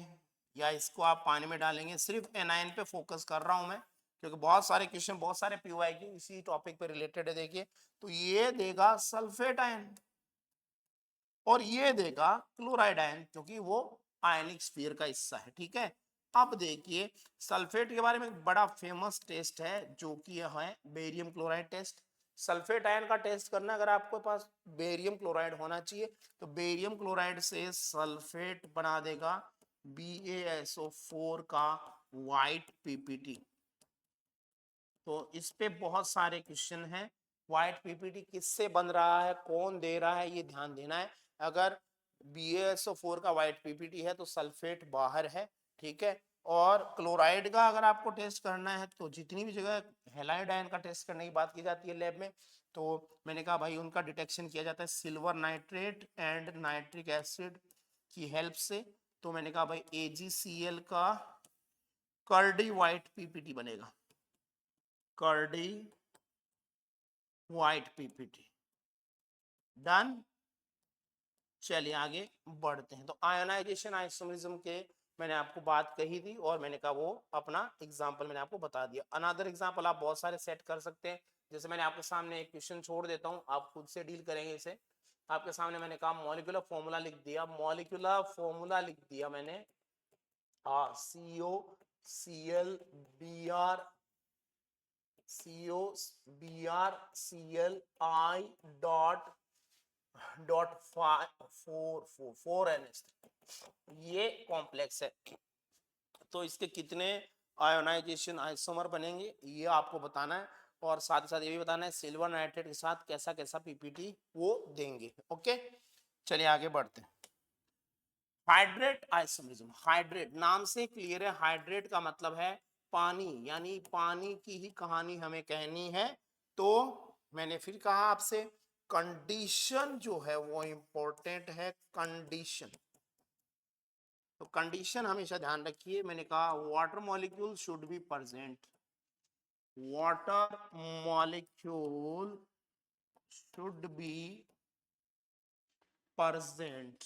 Speaker 1: या इसको आप पानी में डालेंगे, सिर्फ एनायन पे फोकस कर रहा हूं मैं क्योंकि बहुत सारे क्वेश्चन, बहुत सारे POI के इसी टॉपिक पे रिलेटेड है। देखिए तो ये देगा सल्फेट आयन और ये देगा क्लोराइड आयन, क्योंकि वो आयनिक स्फीयर का हिस्सा है, ठीक है। अब देखिए सल्फेट के बारे में एक बड़ा फेमस टेस्ट है जो कि यह है barium chloride test. Sulphate ion का टेस्ट करना, अगर आपके पास बेरियम क्लोराइड होना चाहिए तो बेरियम क्लोराइड से सल्फेट बना देगा BaSO4 का व्हाइट PPT। तो इस पे बहुत सारे क्वेश्चन हैं। व्हाइट PPT किससे बन रहा है, कौन दे रहा है, ये ध्यान देना है। अगर BaSO4 का व्हाइट PPT है तो सल्फेट बाहर है, ठीक है। और क्लोराइड का अगर आपको टेस्ट करना है तो जितनी भी जगह हैलाइड आयन का टेस्ट करने की बात की जाती है लैब में, तो मैंने कहा भाई उनका डिटेक्शन किया जाता है silver nitrate and nitric acid की हेल्प से। तो मैंने कहा भाई AgCl का कर्डी व्हाइट PPT बनेगा, कर्डी व्हाइट PPT, डन। चलिए आगे बढ़ते हैं। तो आयोनाइजेशन आइसोमरिज्म के मैंने आपको बात कही थी और मैंने कहा वो अपना एग्जांपल मैंने आपको बता दिया। अनदर एग्जांपल आप बहुत सारे सेट कर सकते हैं। जैसे मैंने आपके सामने एक क्वेश्चन छोड़ देता हूं, आप खुद से डील करेंगे इसे। आपके सामने मैंने कहा मॉलिक्यूलर फॉर्मूला लिख दिया, मॉलिक्यूलर फॉर्मूला लिख दिया मैंने COCl Br COBrCl I dot dot 4NH3 ये कॉम्प्लेक्स है। तो इसके कितने आयोनाइजेशन आइसोमर बनेंगे ये आपको बताना है, और साथ ही साथ ये भी बताना है सिल्वर नाइट्रेट के साथ कैसा कैसा पीपीटी वो देंगे। ओके, चलिए आगे बढ़ते हैं। हाइड्रेट आइसोमरिज्म, हाइड्रेट नाम से क्लियर है, हाइड्रेट का मतलब है पानी, यानी पानी की ही कहानी हमें कहनी है। तो मैंने फिर कहा आपसे कंडीशन जो है वो इंपॉर्टेंट है, कंडीशन। तो कंडीशन हमेशा ध्यान रखिए, मैंने कहा water molecule should be present, water molecule should be present,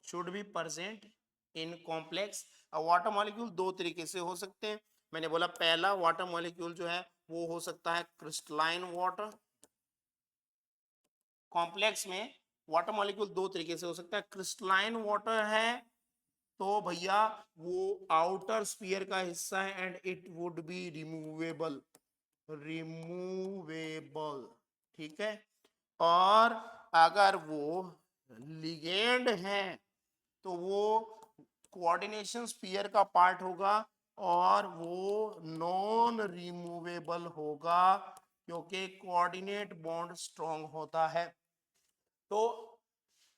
Speaker 1: should be present in complex. Water molecule दो तरीके से हो सकते हैं, मैंने बोला पहला वाटर मॉलिक्यूल जो है वो हो सकता है क्रिस्टलाइन वाटर। कॉम्प्लेक्स में वाटर मॉलिक्यूल दो तरीके से हो सकता है, क्रिस्टलाइन वाटर है तो भैया वो आउटर स्फीयर का हिस्सा है and it would be removable, removable, ठीक है। और अगर वो लिगेंड है तो वो कोऑर्डिनेशन स्फीयर का पार्ट होगा और वो नॉन रिमूवेबल होगा क्योंकि कोऑर्डिनेट बॉन्ड स्ट्रॉन्ग होता है। तो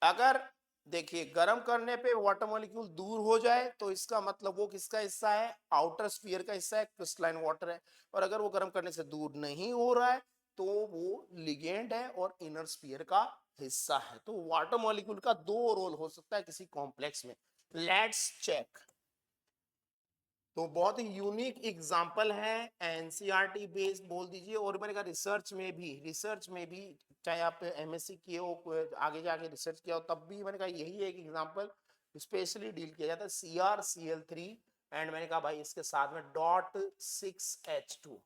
Speaker 1: अगर देखिए गर्म करने पे वाटर मॉलिक्यूल दूर हो जाए तो इसका मतलब वो किसका हिस्सा है, आउटर स्फीयर का हिस्सा है, क्रिस्टलाइन वाटर है। और अगर वो गर्म करने से दूर नहीं हो रहा है तो वो लिगेंड है और इनर स्फीयर का हिस्सा है। तो वाटर मॉलिक्यूल का दो रोल हो सकता है किसी कॉम्प्लेक्स में। Let's check. तो बहुत ही यूनिक एग्जांपल है, एनसीईआरटी बेस्ड बोल दीजिए, और मैंने कहा रिसर्च में भी, रिसर्च में भी चाहे आप एमएससी किए हो, आगे जाके रिसर्च किया हो, तब भी मैंने कहा यही एक एग्जांपल स्पेशली डील किया जाता है, CrCl3। एंड मैंने कहा भाई इसके साथ में .6H2।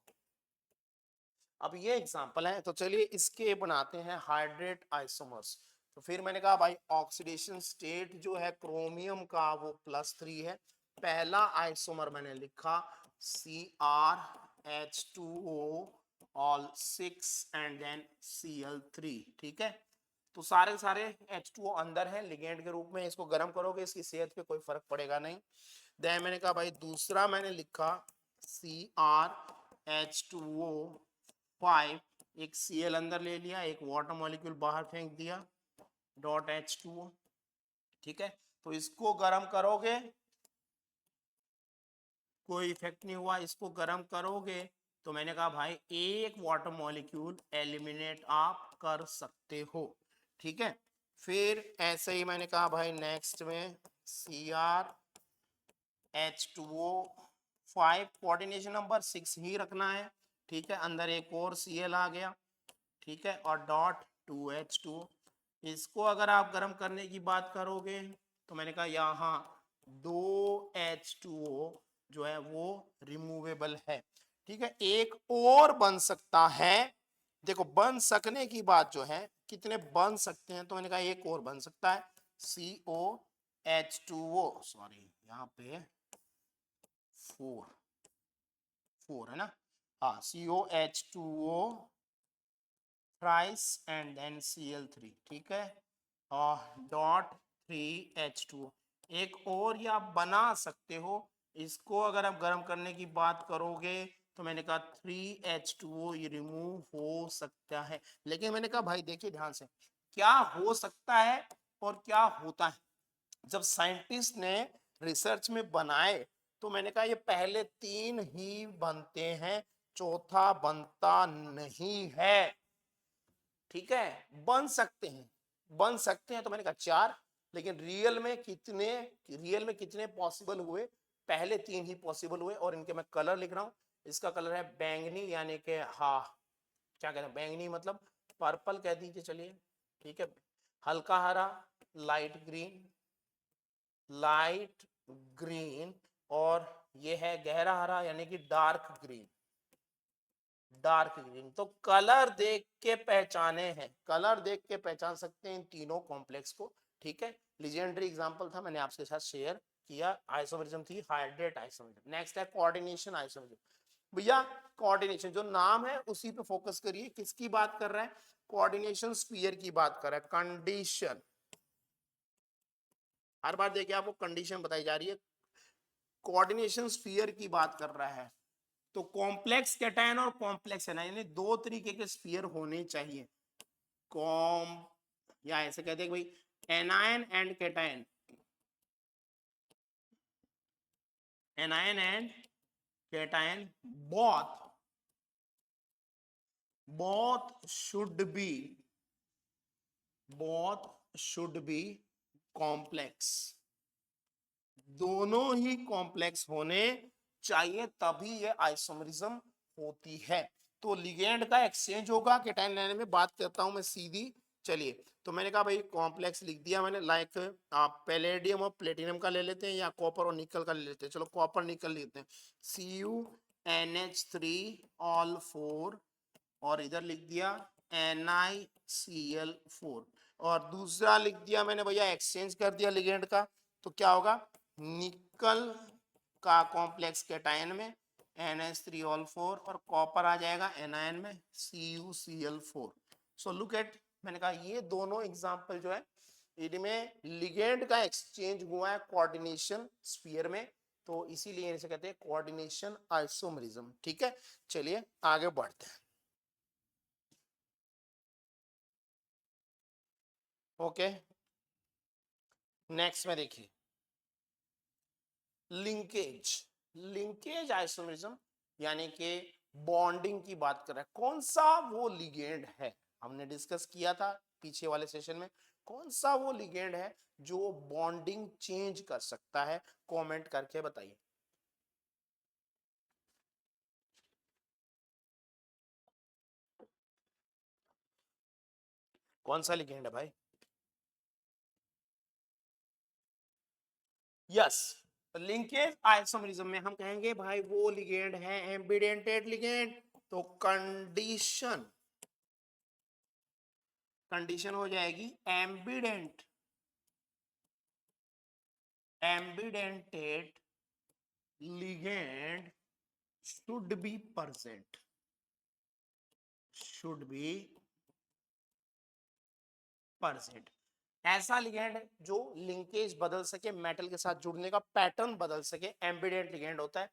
Speaker 1: अब ये एग्जांपल है, तो चलिए इसके बनाते हैं हाइड्रेट आइसोमर्स। तो फिर मैंने कहा भाई ऑक्सीडेशन स्टेट जो है क्रोमियम का वो +3 है। पहला आइसोमर मैंने लिखा CrH2O all 6 and then Cl3, ठीक है। तो सारे सारे H2O अंदर है लिगेंड के रूप में, इसको गर्म करोगे इसकी सेहत पे कोई फर्क पड़ेगा नहीं। देन मैंने कहा भाई दूसरा मैंने लिखा CrH2O5, एक Cl अंदर ले लिया, एक वाटर मॉलिक्यूल बाहर फेंक दिया, .H2O, ठीक है। तो इसको गर्म करोगे कोई इफेक्ट नहीं हुआ, इसको गर्म करोगे तो मैंने कहा भाई एक वाटर मॉलिक्यूल एलिमिनेट आप कर सकते हो, ठीक है। फिर ऐसे ही मैंने कहा भाई नेक्स्ट में CrH2O5 कोऑर्डिनेशन नंबर 6 ही रखना है, ठीक है। अंदर एक और Cl आ गया, ठीक है, और .2H2। इसको अगर आप गर्म करने की बात करोगे तो मैंने कहा यहाँ 2H2O जो है वो रिमूवेबल है, ठीक है। एक और बन सकता है, देखो बन सकने की बात जो है कितने बन सकते हैं, तो मैंने कहा एक और बन सकता है COH2O, सॉरी यहाँ पे 4 है ना, हाँ COH2O thrice and then Cl3, ठीक है, और .3H2O। एक और ये आप बना सकते हो, इसको अगर आप गर्म करने की बात करोगे तो मैंने कहा 3H2O ये रिमूव हो सकता है। लेकिन मैंने कहा भाई देखिए ध्यान से, क्या हो सकता है और क्या होता है। जब साइंटिस्ट ने रिसर्च में बनाए तो मैंने कहा ये पहले तीन ही बनते हैं, चौथा बनता नहीं है, ठीक है। बन सकते हैं, बन सकते हैं, तो मैंने कहा 4, लेकिन रियल में कितने पॉसिबल हुए, पहले तीन ही पॉसिबल हुए। और इनके मैं कलर लिख रहा हूं, इसका कलर है बैंगनी, यानी कि हाँ क्या कहते हैं बैंगनी मतलब पर्पल कह दीजिए चलिए, ठीक है। हल्का हरा लाइट ग्रीन, लाइट ग्रीन, और ये है गहरा हरा यानी कि डार्क ग्रीन, डार्क ग्रीन। तो कलर देख के पहचाने हैं, कलर देख के पहचान सकते हैं इन तीनों कॉम्प्लेक्स को, ठीक है। लीजेंडरी एग्जांपल था, मैंने आपके साथ शेयर किया। आइसोमरिज्म थी हाइड्रेट आइसोमरिज्म। नेक्स्ट है कोऑर्डिनेशन आइसोमरिज्म। भैया कोऑर्डिनेशन जो नाम है उसी पे फोकस करिए, किसकी बात कर रहा है, कोऑर्डिनेशन स्फीयर की बात कर रहा है, कंडीशन, हर बार देखिए आपको कंडीशन बताई जा रही है, कोऑर्डिनेशन स्फीयर की बात कर रहा है। तो कॉम्प्लेक्स कैटायन और कॉम्प्लेक्स एनायन, यानी दो तरीके के स्फीयर होने चाहिए, कॉम या ऐसे कहते हैं भाई anion and cation, anion and cation both should be complex, दोनों ही कॉम्प्लेक्स होने चाहिए तभी ये आइसोमरिज्म होती है। तो लिगेंड का एक्सचेंज होगा कैटायन एनायन में, बात करता हूं मैं सीधी। चलिए तो मैंने कहा भाई कॉम्प्लेक्स लिख दिया मैंने, लाइक आप पैलेडियम और प्लेटिनम का ले लेते हैं या कॉपर और निकल का ले लेते हैं, चलो कॉपर निकल लेते हैं, CuNH3 ऑल 4 और इधर लिख दिया NiCl4 और दूसरा लिख दिया मैंने भैया एक्सचेंज कर दिया लिगेंड का, तो क्या होगा निकल का कॉम्प्लेक्स कैटायन में NH3 ऑल 4 और कॉपर आ जाएगा एनायन में CuCl4। सो लुक एट, मैंने कहा ये दोनों एग्जांपल जो है इनमें लिगेंड का एक्सचेंज हुआ है कोऑर्डिनेशन स्फीयर में, तो इसीलिए इसे कहते हैं कोऑर्डिनेशन आइसोमरिज्म। ठीक है, चलिए आगे बढ़ते हैं। ओके, नेक्स्ट में देखिए लिंकेज, लिंकेज आइसोमरिज्म यानी कि बॉन्डिंग की बात कर रहा है, कौन सा वो लिगेंड है, हमने डिस्कस किया था पीछे वाले सेशन में, कौन सा वो लिगेंड है जो बॉन्डिंग चेंज कर सकता है, कमेंट करके बताइए। कौन सा लिगेंड है भाई, यस लिंकेज आइसोमरिज्म में हम कहेंगे भाई वो लिगेंड है एम्बिडेंटेड लिगेंड, तो कंडीशन, कंडीशन हो जाएगी ambient, ambidentate ligand should be present, should be present, ऐसा लिगेंड जो लिंकेज बदल सके, मेटल के साथ जुड़ने का पैटर्न बदल सके, एम्बिडेंट लिगेंड होता है।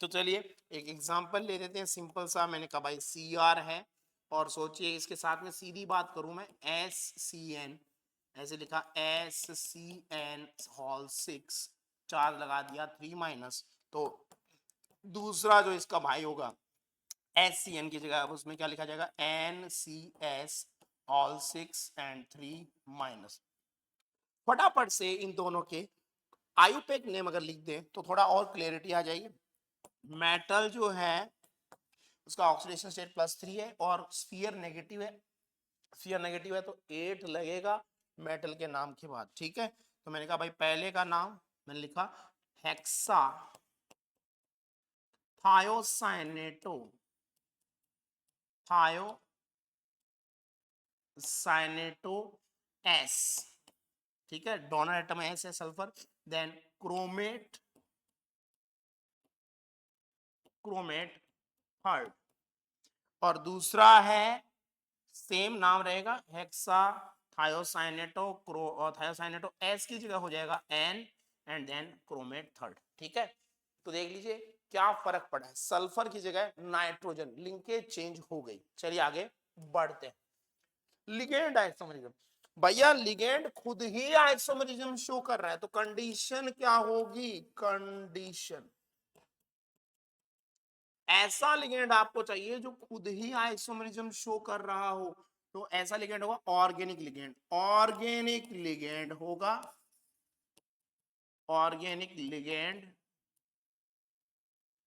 Speaker 1: तो चलिए एक एग्जांपल ले लेते हैं सिंपल सा, मैंने कहा भाई Cr है और सोचिए इसके साथ में सीधी बात करूं मैं SCN, ऐसे लिखा SCN6 चार्ज लगा दिया 3 तो दूसरा जो इसका भाई होगा SCN की जगह उसमें क्या लिखा जाएगा NCS6 फटाफट से इन दोनों के आयुपेक नेम अगर लिख दें तो थोड़ा और क्लैरिटी आ जाएगी। मेटल जो है उसका ऑक्सीडेशन स्टेट +3 है और स्फीयर नेगेटिव है, स्फीयर नेगेटिव है तो 8 लगेगा मेटल के नाम के बाद। ठीक है, तो मैंने कहा भाई पहले का नाम मैंने लिखा हेक्सा थायोसाइनेटो, थायोसाइनेटो S, ठीक है, डोनर एटम S है sulphur, then chromate, chromate third, और दूसरा है सेम नाम रहेगा हेक्सा थायोसाइनेटो थायोसाइनेटो S की जगह हो जाएगा N and then chromate third. ठीक है, तो देख लीजिए क्या फर्क पड़ा है, सल्फर की जगह नाइट्रोजन, लिंकेज चेंज हो गई। चलिए आगे बढ़ते हैं, लिगेंड आइसोमरिज्म, भैया लिगेंड खुद ही आइसोमरिज्म शो कर रहा है तो कंडीशन क्या होगी, कंडीशन ऐसा लिगेंड आपको चाहिए जो खुद ही आइसोमरिज्म शो कर रहा हो, तो ऐसा लिगेंड होगा ऑर्गेनिक लिगेंड, ऑर्गेनिक लिगेंड होगा, organic ligand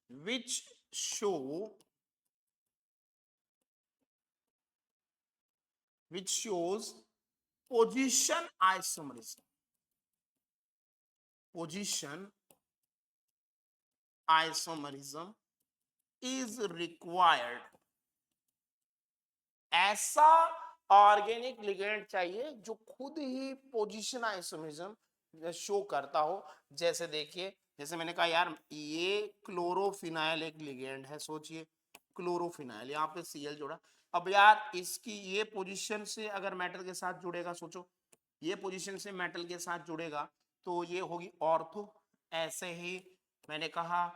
Speaker 1: which show which shows position isomerism, position isomerism is required, ऐसा ऑर्गेनिक लिगेंड चाहिए जो खुद ही पोजीशन आइसोमरिज्म शो करता हो। जैसे देखिए जैसे मैंने कहा यार ये क्लोरोफिनाइल एक लिगेंड है, सोचिए क्लोरोफिनाइल, यहाँ पे Cl जोड़ा। अब यार इसकी ये पोजीशन से अगर मेटल के साथ जुड़ेगा, सोचो ये पोजीशन से मेटल के साथ जुड़ेगा तो ये होगी ऑर्थो। ऐसे ही मैंने कहा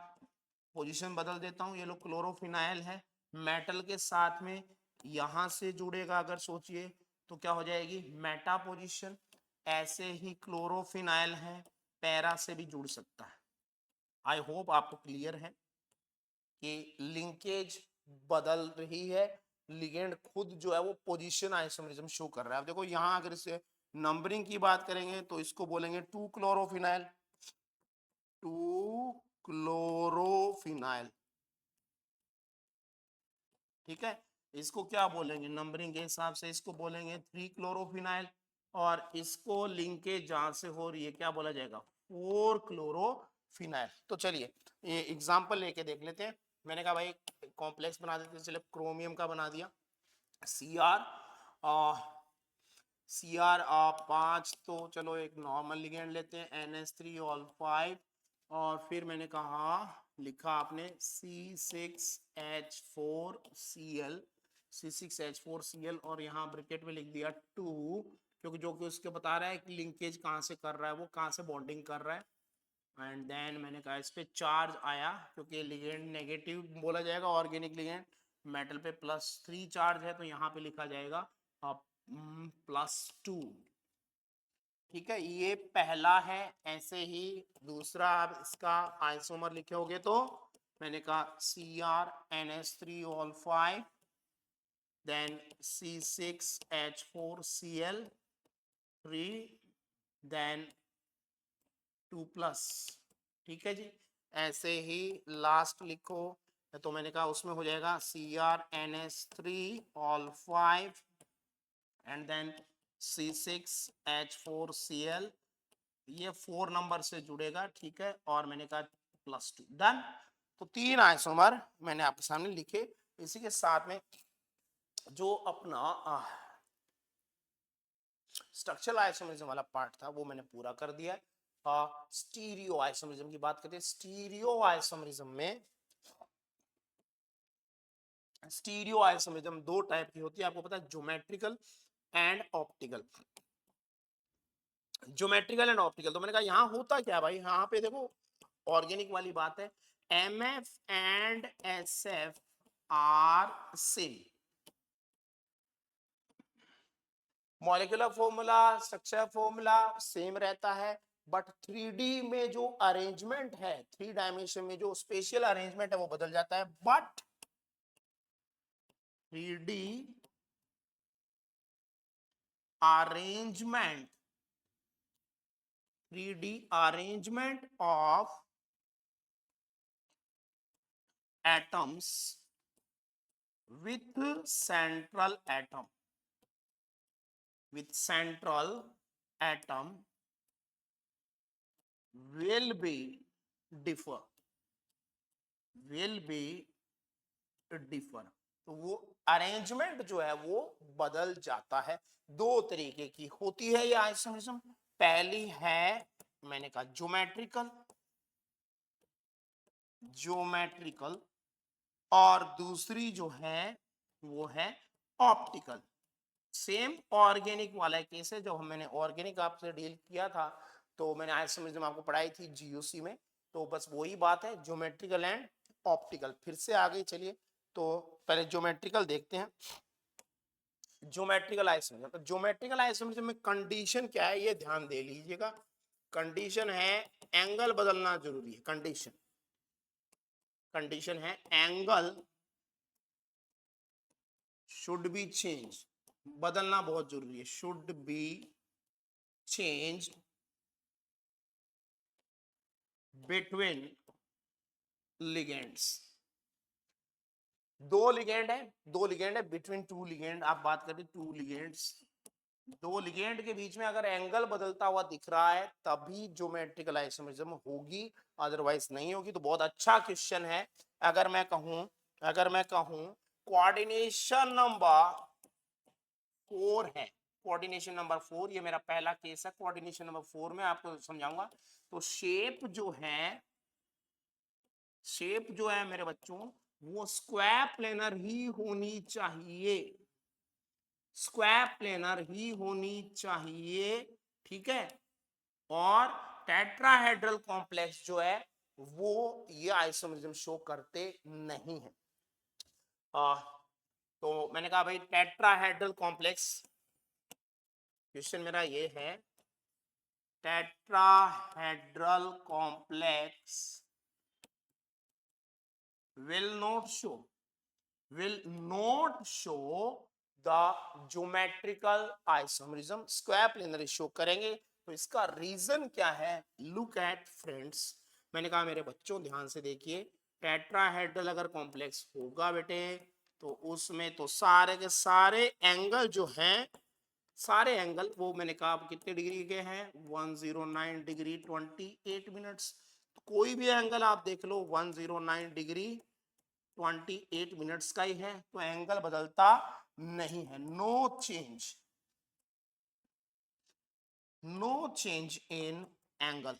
Speaker 1: पोजीशन बदल देता हूँ, ये लो क्लोरोफिनाइल है, मेटल के साथ में यहां से जुड़ेगा अगर सोचिए तो क्या हो जाएगी मेटा पोजीशन। ऐसे ही क्लोरोफिनाइल है, पैरा से भी जुड़ सकता है। आई होप आपको क्लियर है कि लिंकेज बदल रही है, लिगेंड खुद जो है वो पोजीशन आइसोमरिज्म शो कर रहा है। अब देखो यहाँ अगर इसे नंबरिंग की बात करेंगे तो इसको बोलेंगे 2 क्लोरोफिनाइल, 2 क्लोरोफिनाइल, ठीक है। इसको क्या बोलेंगे नंबरिंग के हिसाब से, इसको बोलेंगे 3 क्लोरोफिनाइल, और इसको लिंकेज जहां से हो रही है क्या बोला जाएगा 4 क्लोरोफिनाइल। तो चलिए ये एग्जांपल लेके देख लेते हैं। मैंने कहा भाई कॉम्प्लेक्स बना देते हैं, चलिए क्रोमियम का बना दिया Cr 5, तो चलो एक नॉर्मल लिगेंड लेते हैं NH3 और फिर मैंने कहा लिखा आपने C6H4Cl और यहाँ ब्रैकेट में लिख दिया 2, क्योंकि जो कि उसके बता रहा है कि लिंकेज कहाँ से कर रहा है, वो कहाँ से बॉन्डिंग कर रहा है। एंड देन मैंने कहा इस पे चार्ज आया क्योंकि लिगेंड नेगेटिव बोला जाएगा, ऑर्गेनिक लिगेंड, मेटल पे +3 चार्ज है तो यहाँ पे लिखा जाएगा +2, ठीक है। ये पहला है। ऐसे ही दूसरा आप इसका आइसोमर लिखोगे तो मैंने कहा CrNH3 देन C6H4Cl देन 2+, ठीक है जी। ऐसे ही लास्ट लिखो तो मैंने कहा उसमें हो जाएगा CrNH3 एंड देन C6H4Cl, ये 4 नंबर से जुड़ेगा, ठीक है, और मैंने कहा +2, डन। तो 3 आइसोमर मैंने आपके सामने लिखे। इसी के साथ में जो अपना स्ट्रक्चरल आइसोमरिज्म वाला पार्ट था वो मैंने पूरा कर दिया है। स्टीरियो आइसोमरिज्म की बात करते हैं। स्टीरियो आइसोमरिज्म 2 टाइप की होती है, आपको पता है, geometrical and optical. Geometrical and optical, तो मैंने कहा यहाँ होता क्या भाई, यहाँ पे देखो ऑर्गेनिक वाली बात है, MF and SF are same, molecular formula structure formula same रहता है, बट 3D में जो अरेंजमेंट है, 3 डायमेंशन में जो स्पेशल अरेंजमेंट है वो बदल जाता है। But 3D arrangement 3D arrangement of atoms with central atom will be differ तो वो अरेंजमेंट जो है वो बदल जाता है। 2 तरीके की होती है ये आइसोमरिज्म। पहली है मैंने कहा ज्योमेट्रिकल और दूसरी जो है वो है ऑप्टिकल। सेम ऑर्गेनिक वाला केस है, जब मैंने ऑर्गेनिक आपसे डील किया था तो मैंने आइसोमरिज्म आपको पढ़ाई थी GOC में, तो बस वही बात है, ज्योमेट्रिकल एंड ऑप्टिकल। फिर से आगे चलिए, तो पहले ज्योमेट्रिकल देखते हैं। ज्योमेट्रिकल आइसोमरिज्म, तो ज्योमेट्रिकल आइसोमरिज्म में कंडीशन क्या है ये ध्यान दे लीजिएगा। कंडीशन है एंगल बदलना जरूरी है। कंडीशन है एंगल शुड बी चेंज, बदलना बहुत जरूरी है, should be change between ligands. दो लिगेंड है बिटवीन 2 लिगेंड, आप बात करें 2 लिगेंड्स, 2 लिगेंड के बीच में अगर एंगल बदलता हुआ दिख रहा है तभी ज्योमेट्रिकल आइसोमरिज्म होगी, अदरवाइज नहीं होगी। तो बहुत अच्छा क्वेश्चन है। अगर मैं कहूं कोऑर्डिनेशन नंबर 4 है, कोऑर्डिनेशन नंबर 4, ये मेरा पहला केस है, कोऑर्डिनेशन नंबर 4 में आपको समझाऊंगा। तो शेप जो है शेप जो है मेरे बच्चों वो स्क्वायर प्लेनर ही होनी चाहिए, स्क्वायर प्लेनर ही होनी चाहिए, ठीक है। और टेट्राहेड्रल कॉम्प्लेक्स जो है वो ये आइसोमरिज्म शो करते नहीं है। तो मैंने कहा भाई टेट्राहेड्रल कॉम्प्लेक्स, क्वेश्चन मेरा ये है tetrahedral complex will not show the geometrical isomerism, square planar show करेंगे। तो इसका रीजन क्या है? लुक एट फ्रेंड्स, मैंने कहा मेरे बच्चों ध्यान से देखिए, टेट्राहेड्रल अगर कॉम्प्लेक्स होगा बेटे तो उसमें तो सारे के सारे एंगल जो हैं, सारे एंगल वो मैंने कहा आप कितने डिग्री के हैं 109 डिग्री 28 मिनट्स। कोई भी एंगल आप देख लो 109 डिग्री 28 मिनट्स का ही है, तो एंगल बदलता नहीं है, नो चेंज इन एंगल,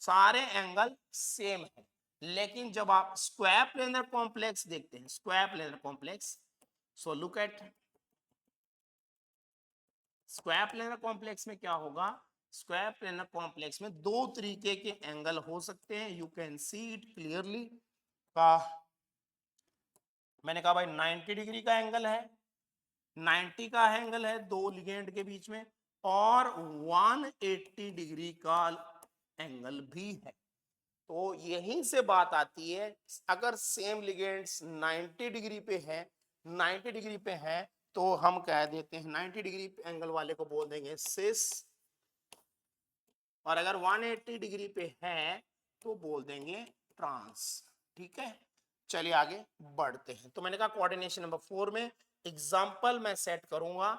Speaker 1: सारे एंगल सेम है। लेकिन जब आप स्क्वायर प्लेनर कॉम्प्लेक्स देखते हैं, square planar complex, so look at square planar complex में क्या होगा? स्क्वायर प्लेनर कॉम्प्लेक्स में दो तरीके के एंगल हो सकते हैं, you can see it clearly. का मैंने कहा भाई 90 डिग्री का एंगल है, 90 का एंगल है दो लिगेंड के बीच में, और 180 डिग्री का एंगल भी है। तो यहीं से बात आती है, अगर सेम लिगेंड्स 90 डिग्री पे है, 90 डिग्री पे है, तो हम कह देते हैं 90 डिग्री एंगल वाले को बोल देंगे सिस, और अगर 180 डिग्री पे है तो बोल देंगे ट्रांस, ठीक है। चलिए आगे बढ़ते हैं। तो मैंने कहा कोऑर्डिनेशन नंबर 4 में एग्जांपल मैं सेट करूंगा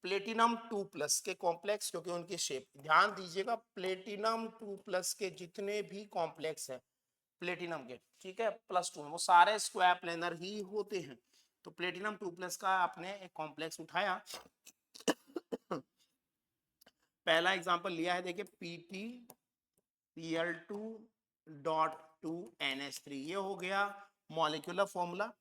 Speaker 1: प्लेटिनम 2+ के कॉम्प्लेक्स, क्योंकि उनकी शेप ध्यान दीजिएगा, प्लेटिनम 2+ के जितने भी कॉम्प्लेक्स है प्लेटिनम के, ठीक है, +2 में वो सारे स्क्वायर प्लेनर ही होते हैं। तो प्लेटिनम 2+ का आपने एक कॉम्प्लेक्स उठाया, पहला एग्जांपल लिया है देखिए PtPl2.2NH3, ये हो गया मॉलिक्यूलर फॉर्मूला,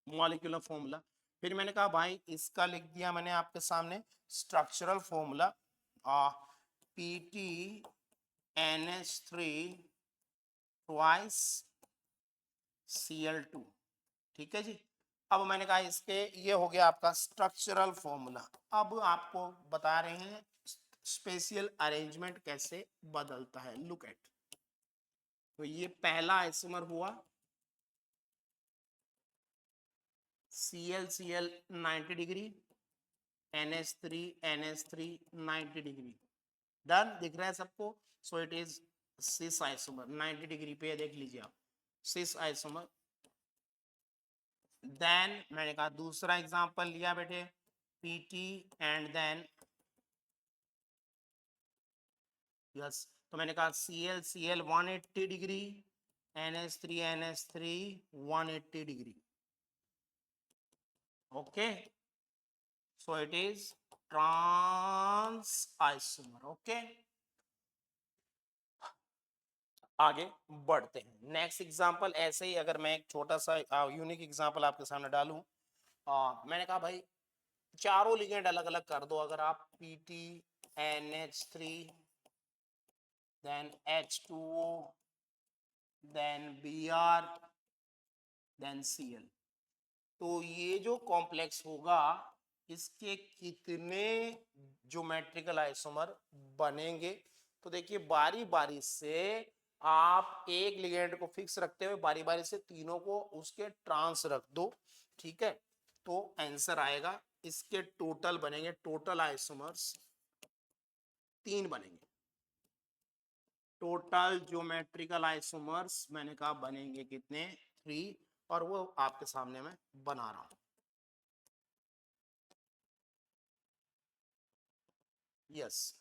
Speaker 1: मॉलिक्यूलर फॉर्मूला। फिर मैंने कहा भाई इसका लिख दिया मैंने आपके सामने structural formula, PtNH3 twice Cl2, ठीक है जी। अब मैंने कहा इसके ये हो गया आपका स्ट्रक्चरल फॉर्मूला। अब आपको बता रहे हैं स्पेशियल अरेंजमेंट कैसे बदलता है, लुक एट। तो ये पहला आइसोमर हुआ Cl 90 degree, NH3 90 degree, done, दिख रहा है सबको। सो it is cis isomer 90 degree पे, देख लीजिए आप सिस आइसोमर। देन मैंने कहा दूसरा एग्जांपल लिया बेटे PT एंड देन यस, तो मैंने कहा Cl 180 degree, NH3 180 degree, okay. So it is trans isomer, okay. आगे बढ़ते हैं, नेक्स्ट एग्जांपल ऐसे ही अगर मैं एक छोटा सा यूनिक एग्जांपल आपके सामने डालूं, मैंने कहा भाई चारों लिगेंड अलग अलग कर दो, अगर आप PT NH3 then H2O then Br then Cl, तो ये जो कॉम्प्लेक्स होगा इसके कितने ज्योमेट्रिकल आइसोमर बनेंगे? तो देखिए बारी बारी से आप एक लिगेंड को फिक्स रखते हुए बारी बारी से तीनों को उसके ट्रांस रख दो, ठीक है। तो आंसर आएगा इसके टोटल बनेंगे, टोटल आइसोमर्स 3 बनेंगे, टोटल ज्योमेट्रिकल आइसोमर्स मैंने कहा बनेंगे कितने 3, और वो आपके सामने मैं बना रहा हूं, यस।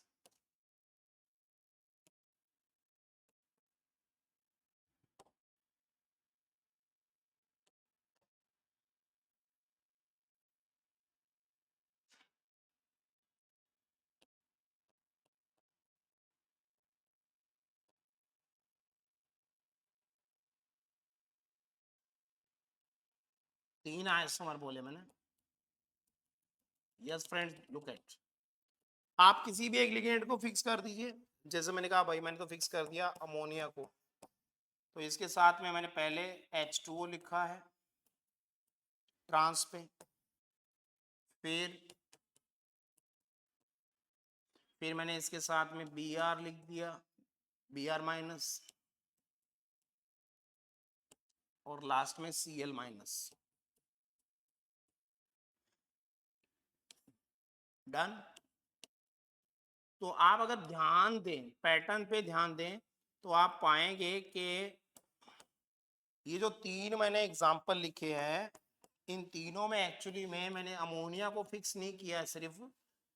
Speaker 1: 3 आइसोमर बोले मैंने। यस फ्रेंड्स, लुक एट, आप किसी भी एक लिगेंड को फिक्स कर दीजिए। जैसे मैंने कहा भाई, मैंने तो फिक्स कर दिया अमोनिया को, तो इसके साथ में मैंने पहले H2O लिखा है ट्रांस पे, फिर मैंने इसके साथ में Br लिख दिया, Br माइनस, और लास्ट में Cl माइनस। डन। तो आप अगर ध्यान दें, पैटर्न पे ध्यान दें, तो आप पाएंगे कि ये जो 3 मैंने एग्जाम्पल लिखे हैं, इन तीनों में एक्चुअली में मैंने अमोनिया को फिक्स नहीं किया है, सिर्फ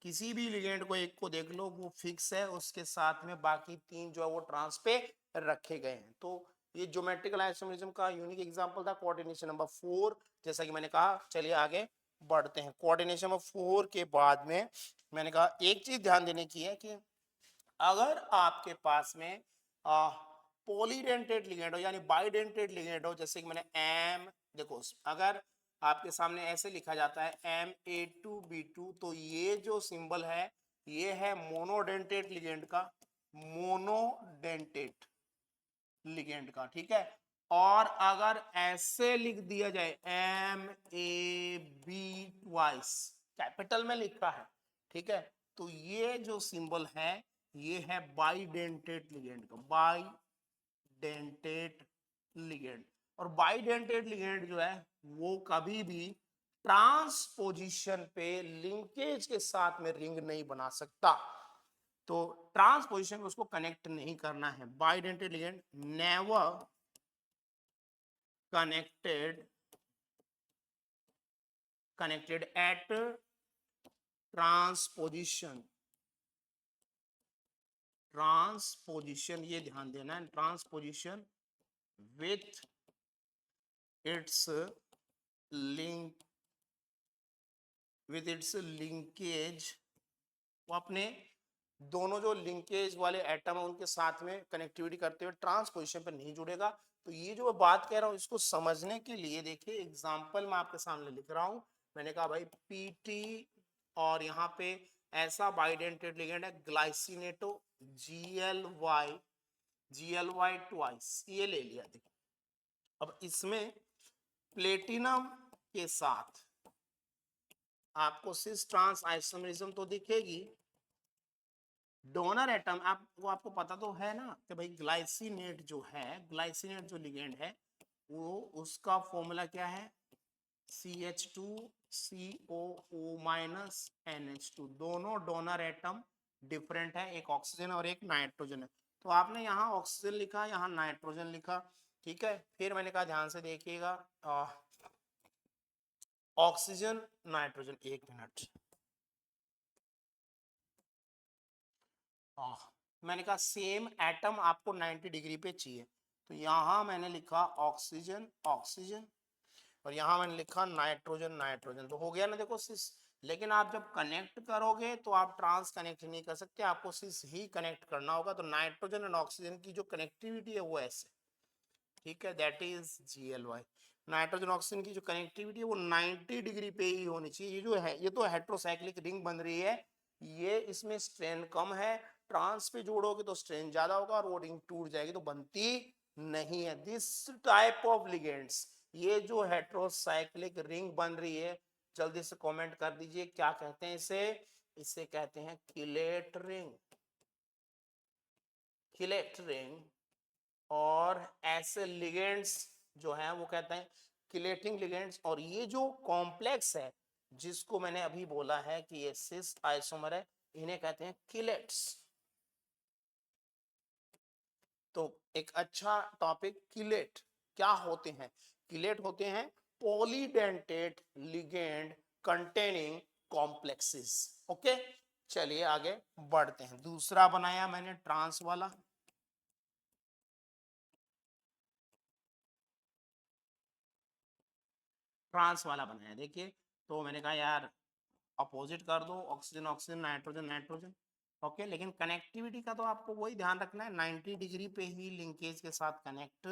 Speaker 1: किसी भी लिगेंड को एक को देख लो वो फिक्स है, उसके साथ में बाकी 3 जो है वो ट्रांस पे रखे गए हैं। तो ये ज्योमेट्रिकल आइसोमरिज्म का यूनिक एग्जांपल था कोऑर्डिनेशन नंबर 4। जैसा कि मैंने कहा, चलिए आगे बढ़ते हैं। कोऑर्डिनेशन नंबर 4 के बाद में मैंने कहा एक चीज ध्यान देने की है कि अगर आपके पास में पॉलीडेंटेड लिगेंड हो यानी बाइडेंटेड लिगेंड हो, जैसे कि मैंने एम, देखो अगर आपके सामने ऐसे लिखा जाता है Ma2B2, तो ये जो सिंबल है ये है मोनोडेंटेड लिगेंड का, मोनोडेंटेड लिगेंड का, ठीक है। और अगर ऐसे लिख दिया जाए MAB ट्वाइस, कैपिटल में लिखा है, ठीक है, तो ये जो सिंबल है ये है बाइडेंटेड लिगेंड का, बाइडेंटेड लिगेंड। और बाइडेंटेड लिगेंड जो है वो कभी भी ट्रांसपोजिशन पे लिंकेज के साथ में रिंग नहीं बना सकता, तो ट्रांसपोजिशन में उसको कनेक्ट नहीं करना है। Bidentate ligand never connected at transposition, ये ध्यान देना है, ट्रांसपोजिशन विथ इट्स लिंकेज, वो अपने दोनों जो लिंकेज वाले एटम है उनके साथ में कनेक्टिविटी करते हुए ट्रांसपोजिशन पर नहीं जुड़ेगा। तो ये जो मैं बात कह रहा हूं इसको समझने के लिए देखिए एग्जांपल मैं आपके सामने लिख रहा हूं। मैंने कहा भाई PT, और यहाँ पे ऐसा बाइडेंटेड लिगेंड है ग्लाइसिनेटो, GLY ट्वाइस, ये ले लिया। देखिए अब इसमें प्लेटिनम के साथ आपको सिस ट्रांस आइसोमरिज्म तो दिखेगी, डोनर एटम आपको पता तो है ना कि भाई ग्लाइसिनेट जो है, ग्लाइसिनेट जो लिगेंड है वो उसका फॉर्मूला क्या है, CH2COO माइनस NH2। दोनों डोनर एटम डिफरेंट है, एक ऑक्सीजन और एक नाइट्रोजन है, तो आपने यहाँ ऑक्सीजन लिखा, यहाँ नाइट्रोजन लिखा, ठीक है। फिर मैंने कहा ध्यान से देखिएगा, ऑक्सीजन नाइट्रोजन, एक मिनट, मैंने कहा सेम एटम आपको 90 डिग्री पे चाहिए, तो यहां मैंने लिखा ऑक्सीजन ऑक्सीजन, और यहां मैंने लिखा नाइट्रोजन नाइट्रोजन, तो हो गया ना, देखो सिस। लेकिन आप जब कनेक्ट करोगे तो आप ट्रांस कनेक्ट नहीं कर सकते, आपको सिस ही कनेक्ट करना होगा। तो नाइट्रोजन एंड ऑक्सीजन की जो कनेक्टिविटी है वो ऐसे, ठीक है, that is GLY। Nitrogen oxygen की जो कनेक्टिविटी है वो 90 डिग्री पे ही होनी चाहिए। ये जो है ये तो हेट्रोसाइक्लिक रिंग बन रही है, ये इसमें स्ट्रेन कम है, ट्रांस पे जोड़ोगे तो स्ट्रेन ज्यादा होगा और वो रिंग टूट जाएगी, तो बनती नहीं है। दिस टाइप ऑफ लिगेंड्स, ये जो हेट्रोसाइक्लिक रिंग बन रही है, जल्दी से कमेंट कर दीजिए क्या कहते हैं इसे। इसे कहते हैं किलेट रिंग, किलेट रिंग। और ऐसे लिगेंड्स जो हैं वो कहते हैं किलेटिंग लिगेंड्स। और ये जो कॉम्प्लेक्स है जिसको मैंने अभी बोला है कि ये सिस आइसोमर है, इन्हें कहते हैं किलेट्स। तो एक अच्छा टॉपिक, किलेट क्या होते हैं? किलेट होते हैं polydentate ligand containing complexes. Okay, चलिए आगे बढ़ते हैं। दूसरा बनाया मैंने ट्रांस वाला, ट्रांस वाला बनाया। देखिए तो मैंने कहा यार अपोजिट कर दो, oxygen oxygen nitrogen nitrogen, okay. लेकिन कनेक्टिविटी का तो आपको वही ध्यान रखना है, 90 डिग्री पे ही लिंकेज के साथ कनेक्ट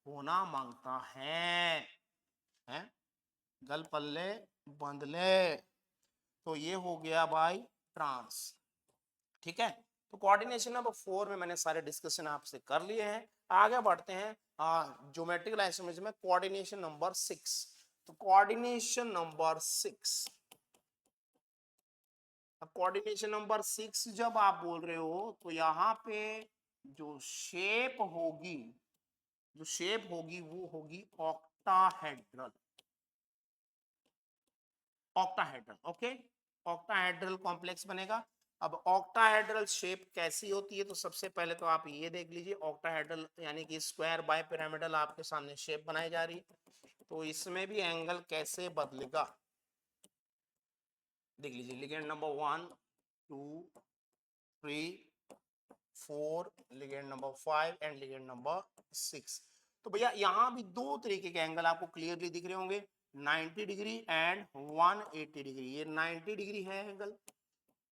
Speaker 1: होना मांगता है। गल पल्ले बंधले। तो ये हो गया भाई ट्रांस। ठीक है, तो कोऑर्डिनेशन नंबर 4 में मैंने सारे डिस्कशन आपसे कर लिए हैं। आगे बढ़ते हैं ज्योमेट्रिकल आइसोमेरिज्म में कोऑर्डिनेशन नंबर 6। तो कोऑर्डिनेशन नंबर 6, अब कोऑर्डिनेशन नंबर 6 जब आप बोल रहे हो तो यहाँ पे जो शेप होगी, जो शेप होगी वो होगी octahedral. Octahedral, okay, octahedral complex बनेगा। अब ऑक्टाहेड्रल शेप कैसी होती है, तो सबसे पहले तो आप ये देख लीजिए, ऑक्टाहेड्रल यानी कि स्क्वायर बाय पिरामिडल आपके सामने शेप बनाई जा रही है। तो इसमें भी एंगल कैसे बदलेगा, देख लीजिए, ligand number 1 2 3 4, ligand number 5 and ligand number 6। तो भैया यहाँ भी दो तरीके के एंगल आपको क्लियरली दिख रहे होंगे, 90 डिग्री एंड 180 डिग्री। ये 90 डिग्री है एंगल,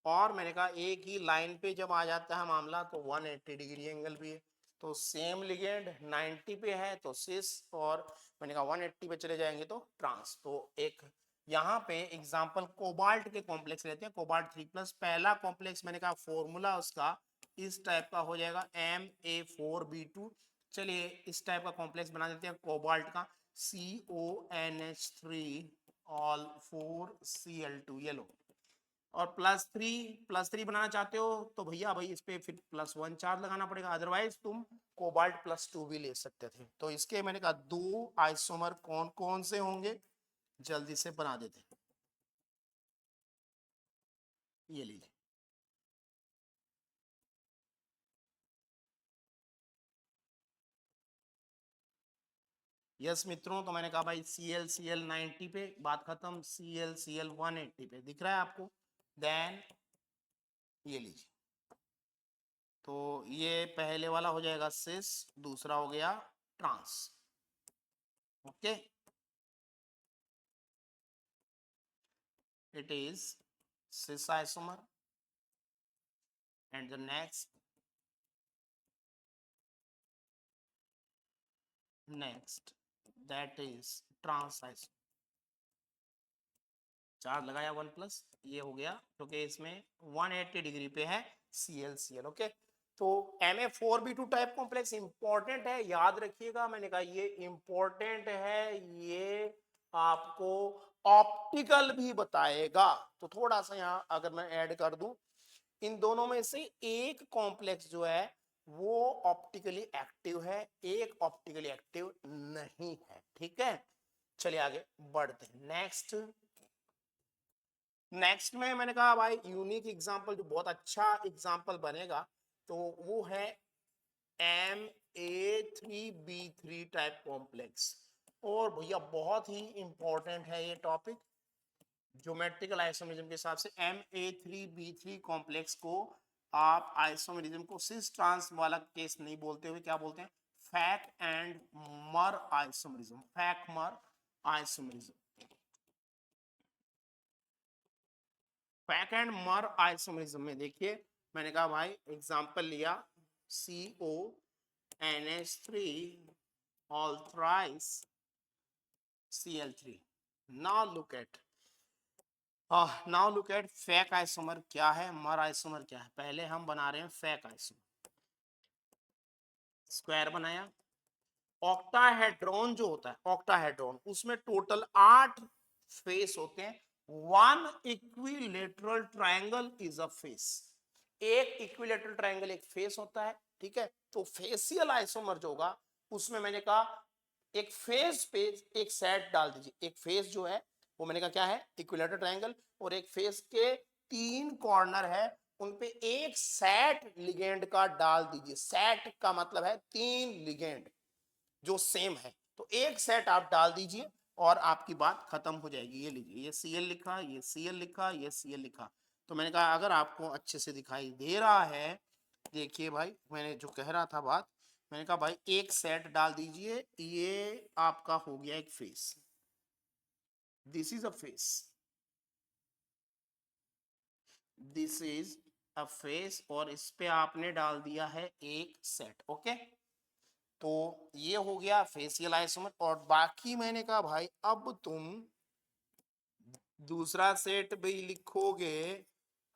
Speaker 1: और मैंने कहा एक ही लाइन पे जब आ जाता है मामला तो 180 डिग्री एंगल भी है। तो सेम लिगेंड 90 पे है तो सिस, और मैंने कहा 180 पे चले जाएंगे तो ट्रांस। तो एक यहाँ पे एग्जांपल कोबाल्ट के कॉम्प्लेक्स लेते हैं, कोबाल्ट 3+। पहला कॉम्प्लेक्स मैंने कहा फॉर्मूला उसका इस टाइप का हो जाएगा Ma4B2। चलिए इस टाइप का कॉम्प्लेक्स बना देते हैं कोबाल्ट का, CONH3 ऑल 4Cl2, ये लो। और +3 बनाना चाहते हो तो भैया भाई इस पे फिर +1 चार्ज लगाना पड़ेगा, अदरवाइज तुम कोबाल्ट +2 भी ले सकते थे। तो इसके मैंने कहा दो आइसोमर कौन कौन से होंगे, जल्दी से बना देते हैं। ये लीजिए, यस मित्रों, तो मैंने कहा भाई Cl 90 पे, बात खत्म। Cl 180 पे दिख रहा है आपको। देन ये लीजिए, तो ये पहले वाला हो जाएगा सिस, दूसरा हो गया trans. Okay, it is cis isomer, and the next that is trans isomer। Charge लगाया 1+, ये हो गया क्योंकि इसमें 180 डिग्री पे है Cl। ओके, तो Ma4B2 टाइप कॉम्प्लेक्स इंपॉर्टेंट है, याद रखिएगा। मैंने कहा ये इंपॉर्टेंट है, ये आपको ऑप्टिकल भी बताएगा। तो थोड़ा सा यहाँ अगर मैं ऐड कर दूं, इन दोनों में से एक कॉम्प्लेक्स जो है वो ऑप्टिकली एक्टिव है, एक ऑप्टिकली एक्टिव नहीं है। ठीक है, चलिए आगे बढ़ते हैं। नेक्स्ट में मैंने कहा भाई यूनिक एग्जांपल जो बहुत अच्छा एग्जांपल बनेगा तो वो है Ma3B3 टाइप कॉम्प्लेक्स। और भैया बहुत ही इंपॉर्टेंट है ये टॉपिक ज्योमेट्रिकल आइसोमेरिज्म के हिसाब से। Ma3B3 कॉम्प्लेक्स को आप आइसोमेरिज्म को सिस ट्रांस वाला केस नहीं बोलते हुए क्या बोलते हैं, फैक एंड मर आइसोमेरिज्म, फैक मर आइसोमेरिज्म। फैक एंड मर आइसोमेरिज्म में देखिए, मैंने कहा भाई एग्जांपल लिया CONH3 all thrice Cl3। Now look at fake isomer क्या है, मर आइसोमर क्या है। पहले हम बना रहे हैं फैक आइसोमर। स्क्वायर बनाया, ऑक्टाहेड्रॉन जो होता है, ऑक्टाहेड्रॉन उसमें टोटल 8 फेस होते हैं। One equilateral triangle is a face, एक इक्विलेटरल ट्रायंगल एक फेस होता है। ठीक है, तो फेसियल आइसोमर जो होगा उसमें मैंने कहा एक फेस पे एक सेट डाल दीजिए। एक फेस जो है वो मैंने कहा क्या है, इक्विलेटरल ट्रायंगल, और एक फेस के 3 कॉर्नर है, उन पे एक सेट लिगेंड का डाल दीजिए। सेट का मतलब है 3 लिगेंड जो सेम है, तो एक सेट आप डाल दीजिए और आपकी बात खत्म हो जाएगी। ये लीजिए, ये Cl लिखा, ये Cl लिखा, ये Cl लिखा। तो मैंने कहा अगर आपको अच्छे से दिखाई दे रहा है, देखिए भाई मैंने जो कह रहा था बात, मैंने कहा भाई एक सेट डाल दीजिए, ये आपका हो गया एक face, this is a face, this is a face, और इस पे आपने डाल दिया है एक सेट। ओके, तो ये हो गया फेसियल आइसोमर। और बाकी मैंने कहा भाई अब तुम दूसरा सेट भी लिखोगे,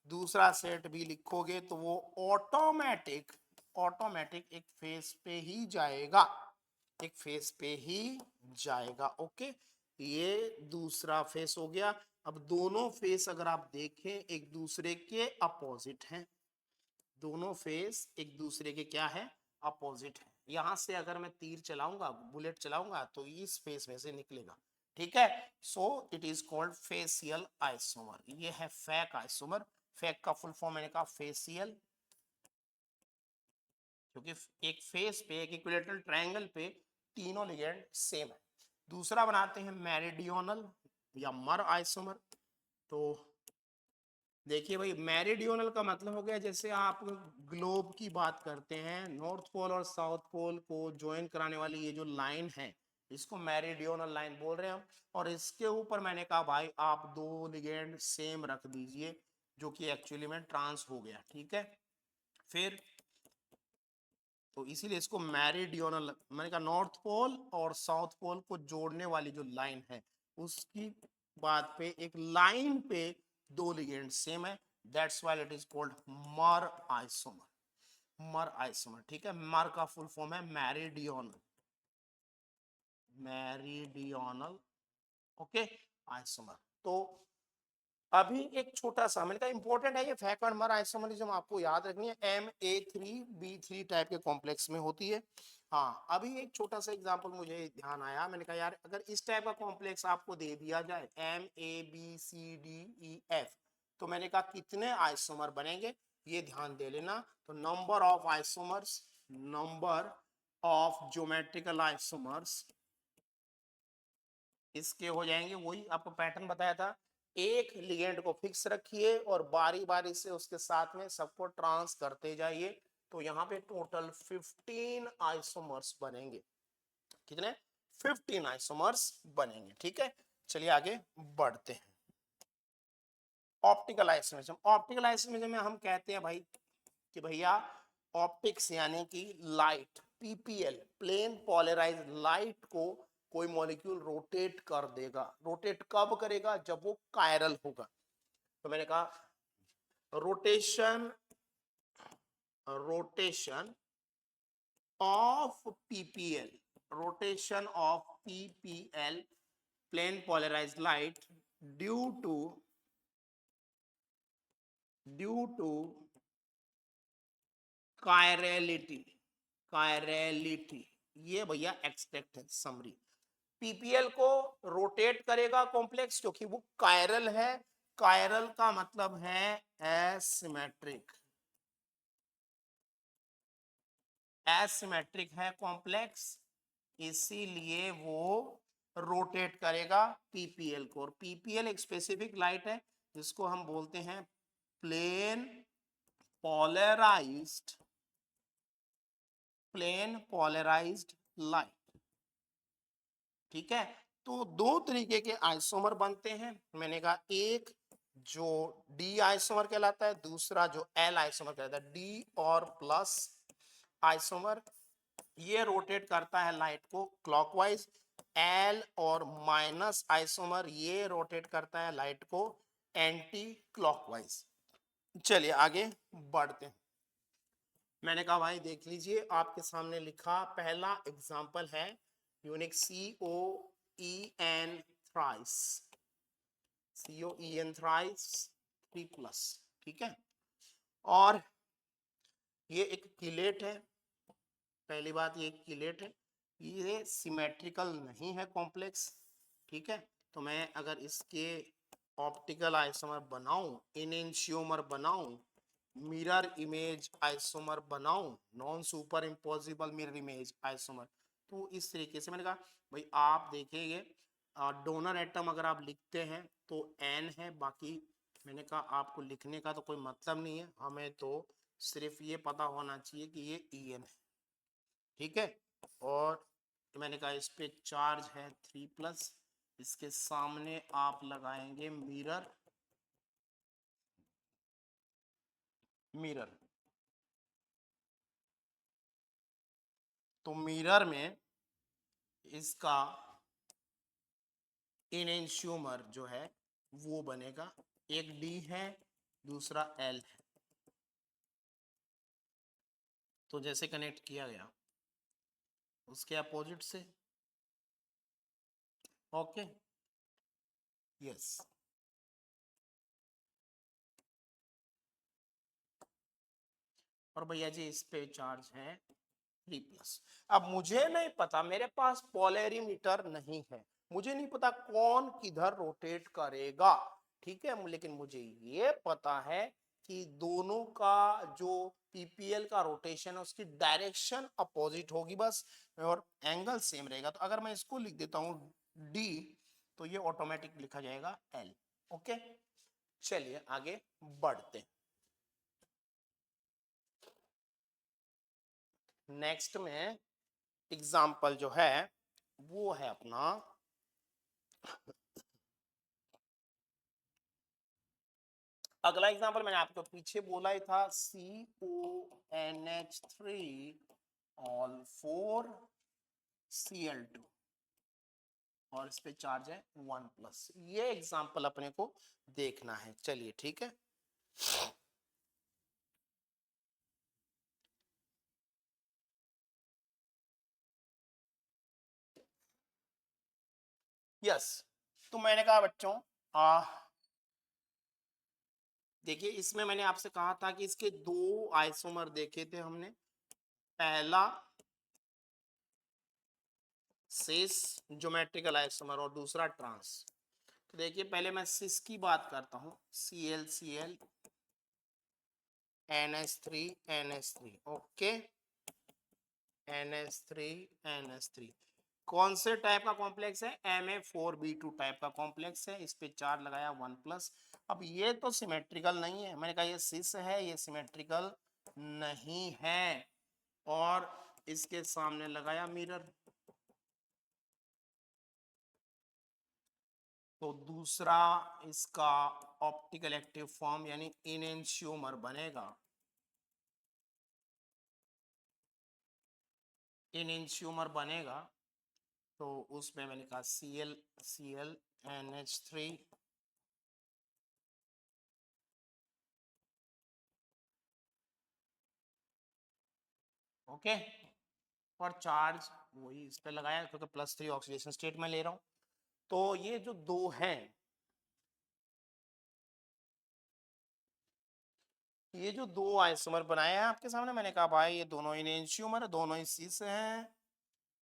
Speaker 1: दूसरा सेट भी लिखोगे तो वो ऑटोमेटिक ऑटोमेटिक एक फेस पे ही जाएगा, एक फेस पे ही जाएगा। ओके, ये दूसरा फेस हो गया। अब दोनों फेस अगर आप देखें एक दूसरे के अपोजिट हैं, दोनों फेस एक दूसरे के क्या है, अपोजिट है। यहां से अगर मैं तीर चलाऊंगा, बुलेट चलाऊंगा तो इस फेस में से निकलेगा, ठीक है। सो it is called facial isomer. ये है फेक आइसोमर। फेक का फुल फॉर्म मैंने कहा फेसियल, क्योंकि एक फेस पे, एक इक्विलेटरल ट्रायंगल पे तीनों लिगेंड सेम है। दूसरा बनाते हैं मेरिडियोनल या मर आइसोमर। तो देखिए भाई, मेरिडियोनल का मतलब हो गया जैसे आप ग्लोब की बात करते हैं, नॉर्थ पोल और साउथ पोल को ज्वाइन कराने वाली ये जो लाइन है, इसको मेरिडियोनल लाइन बोल रहे हैं हम। और इसके ऊपर मैंने कहा भाई आप दो लिगेंड सेम रख दीजिए, जो कि एक्चुअली में ट्रांस हो गया, ठीक है। फिर तो इसीलिए इसको मेरिडियोनल, मैंने कहा नॉर्थ पोल और साउथ पोल को जोड़ने वाली जो लाइन है, उसकी बात पे एक लाइन पे दो लिगेंड सेम है, that's why it is called मर आइसोमर। मर आइसोमर, ठीक है। मर का फुल फॉर्म है मेरिडियोनल, मेरिडियोनल, ओके, आइसोमर। तो अभी एक छोटा सा मैंने कहा इंपॉर्टेंट है ये फैक और मर आइसोमरिज्म, आपको याद रखनी है, MA3B3 टाइप के कॉम्प्लेक्स में होती है। हाँ, अभी एक छोटा सा एग्जांपल मुझे ध्यान आया, मैंने कहा यार अगर इस टाइप का कॉम्प्लेक्स आपको दे दिया जाए MABCDEF, तो मैंने कहा कितने आइसोमर बनेंगे, ये ध्यान दे लेना। तो number of isomers, number of geometrical isomers इसके हो जाएंगे, वही आपको पैटर्न बताया था, एक लिगेंड को फिक्स रखिए और बारी बारी से उसके साथ में सबको ट्रांस करते जाइए। तो यहाँ पे टोटल 15 आइसोमर्स बनेंगे। कितने? 15 आइसोमर्स बनेंगे, ठीक है। चलिए आगे बढ़ते हैं। ऑप्टिकल आइसोमरिज्म, ऑप्टिकल आइसोमरिज्म में हम कहते हैं भाई कि भैया ऑप्टिक्स यानी कि light, PPL, plane polarised light को कोई मॉलिक्यूल रोटेट कर देगा। रोटेट कब करेगा? जब वो कायरल होगा। तो मैंने कहा rotation, rotation of PPL, rotation of PPL, plane polarised light, due to chirality, chirality, ये भैया एक्सट्रैक्ट है समरी। पीपीएल को रोटेट करेगा कॉम्प्लेक्स क्योंकि वो कायरल है। कायरल का मतलब है एसिमेट्रिक, एसिमेट्रिक है कॉम्प्लेक्स, इसीलिए वो रोटेट करेगा पीपीएल को। और पीपीएल एक स्पेसिफिक लाइट है जिसको हम बोलते हैं plane polarised, plane polarised light, ठीक है। तो दो तरीके के आइसोमर बनते हैं, मैंने कहा एक जो डी आइसोमर कहलाता है, दूसरा जो एल आइसोमर कहलाता है। डी और प्लस आइसोमर ये रोटेट करता है लाइट को क्लॉकवाइज, एल और माइनस आइसोमर ये रोटेट करता है लाइट को एंटी क्लॉकवाइज। चलिए आगे बढ़ते हैं। मैंने कहा भाई देख लीजिए, आपके सामने लिखा पहला एग्जांपल है unique COEN thrice, COEN thrice 3+, ठीक है। और ये एक किलेट है, पहली बात ये किलेट है, ये सिमेट्रिकल नहीं है कॉम्प्लेक्स, ठीक है। तो मैं अगर इसके ऑप्टिकल आइसोमर बनाऊं, इनेंशियोमर बनाऊं, मिरर इमेज आइसोमर बनाऊं, non super impossible mirror image isomer, तो इस तरीके से मैंने कहा भाई आप देखिए डोनर एटम अगर आप लिखते हैं तो एन है, बाकी मैंने कहा आपको लिखने का तो कोई मतलब नहीं है, हमें तो सिर्फ ये पता होना चाहिए कि ये EN है, ठीक है। और मैंने कहा इस पे चार्ज है 3+, इसके सामने आप लगाएंगे मिरर, मिरर, तो मिरर में इसका इनेंशियोमर जो है वो बनेगा, एक डी है दूसरा एल है, तो जैसे कनेक्ट किया गया उसके अपोजिट से। Okay, yes. और भैया जी इस पे चार्ज है 3+। अब मुझे नहीं पता, मेरे पास पोलैरिमीटर नहीं है, मुझे नहीं पता कौन किधर रोटेट करेगा, ठीक है, लेकिन मुझे ये पता है कि दोनों का जो पीपीएल का रोटेशन है उसकी डायरेक्शन अपोजिट होगी बस, और एंगल सेम रहेगा। तो अगर मैं इसको लिख देता हूं डी, तो ये ऑटोमेटिक लिखा जाएगा एल। ओके, चलिए आगे बढ़ते हैं। नेक्स्ट में एग्जाम्पल जो है वो है अपना, अगला एग्जाम्पल मैंने आपको पीछे बोला ही था, CONH3 ऑल 4Cl2 और इस पे चार्ज है 1+। ये एग्जाम्पल अपने को देखना है, चलिए ठीक है। यस, तो मैंने कहा बच्चों, देखिए इसमें मैंने आपसे कहा था कि इसके दो आइसोमर देखे थे हमने, पहला सिस ज्योमेट्रिकल आइसोमर और दूसरा ट्रांस। तो देखिए पहले मैं सिस की बात करता हूं, ClCl NH3 NH3, okay, NH3 NH3 कौन से टाइप का कॉम्प्लेक्स है, Ma4B2 टाइप का कॉम्प्लेक्स है, इस पे चार्ज लगाया 1+। अब ये तो सिमेट्रिकल नहीं है, मैंने कहा ये सिस है, ये सिमेट्रिकल नहीं है, और इसके सामने लगाया मिरर, तो दूसरा इसका ऑप्टिकल एक्टिव फॉर्म यानी इनेंशियोमर बनेगा, इनेंशियोमर बनेगा। तो उसमें मैंने कहा Cl NH3 ओके, और चार्ज वही इस पे लगाया क्योंकि +3 ऑक्सीडेशन स्टेट में ले रहा हूं। तो ये जो दो हैं, ये जो दो आइसोमर बनाए हैं आपके सामने, मैंने कहा भाई ये दोनों इनेंशियोमर है, दोनों इसी से हैं,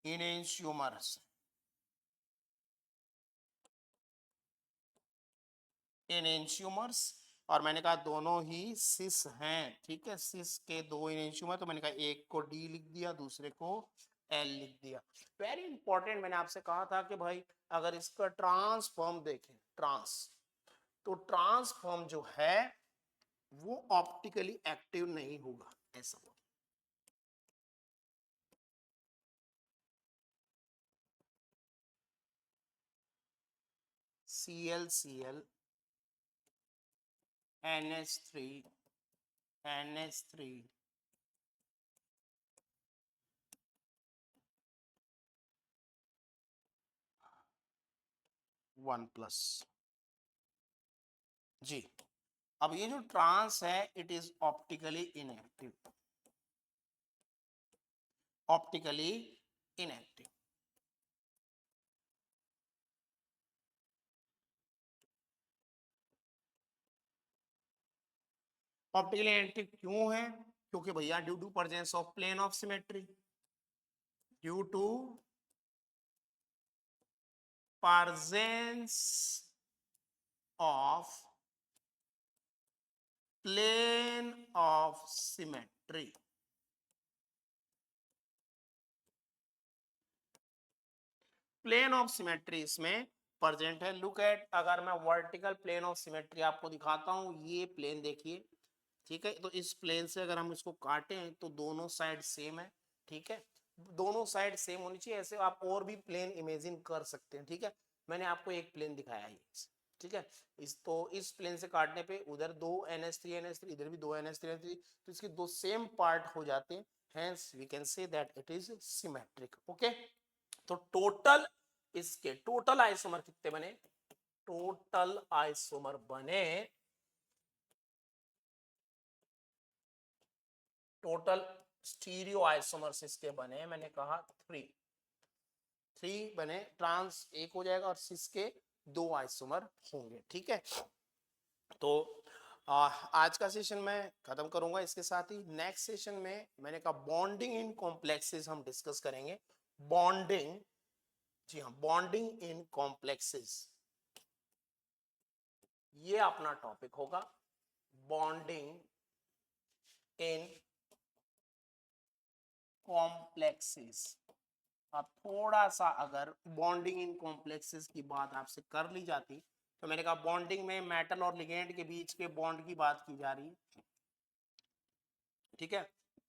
Speaker 1: इनेंशियोमर्स, इनेंशियोमर्स, और मैंने कहा दोनों ही सिस हैं, ठीक है, सिस के दो इनेंशियोमर, तो मैंने कहा एक को डी लिख दिया दूसरे को एल लिख दिया। वेरी इंपॉर्टेंट, मैंने आपसे कहा था कि भाई अगर इसका ट्रांसफॉर्म देखें, ट्रांस, तो ट्रांसफॉर्म जो है वो ऑप्टिकली एक्टिव नहीं होगा, ऐसा होगा। ClCl NH3 NH3 1+। जी, अब ये जो ट्रांस है it is optically inactive, optically inactive. Optically inactive क्यों है, क्योंकि भैया due to presence of plane of symmetry, due to presence of plane of symmetry. Plane of symmetry इसमें प्रेजेंट है। लुक एट, अगर मैं वर्टिकल प्लेन ऑफ सिमेट्री आपको दिखाता हूं, ये प्लेन देखिए, ठीक है, तो इस प्लेन से अगर हम इसको काटें तो दोनों साइड सेम है, ठीक है, दोनों साइड सेम होनी चाहिए। ऐसे आप और भी प्लेन इमेजिन कर सकते हैं, ठीक है, मैंने आपको एक प्लेन दिखाया है, ठीक है, इस प्लेन से काटने पे उधर दो NH3 इधर भी दो NH3 तो इसके दो सेम पार्ट हो जाते हैं, hence we can say that it is symmetric. Okay, तो टोटल इसके टोटल आइसोमर कितने बने, टोटल आइसोमर बने, टोटल स्टीरियो आइसोमर्स इसके बने, मैंने कहा 3 बने, ट्रांस एक हो जाएगा और सिस के 2 आइसोमर होंगे। ठीक है, तो आज का सेशन मैं खत्म करूंगा। इसके साथ ही नेक्स्ट सेशन में मैंने कहा बॉन्डिंग इन कॉम्प्लेक्सेस हम डिस्कस करेंगे। बॉन्डिंग, जी हाँ, बॉन्डिंग इन कॉम्प्लेक्सेस, ये अपना टॉपिक होगा, बॉन्डिंग इन कॉम्प्लेक्सेस। अब थोड़ा सा अगर बॉन्डिंग इन कॉम्प्लेक्सेस की बात आपसे कर ली जाती, तो मैंने कहा बॉन्डिंग में मेटल और लिगेंड के बीच के बॉन्ड की बात की जा रही है। ठीक है,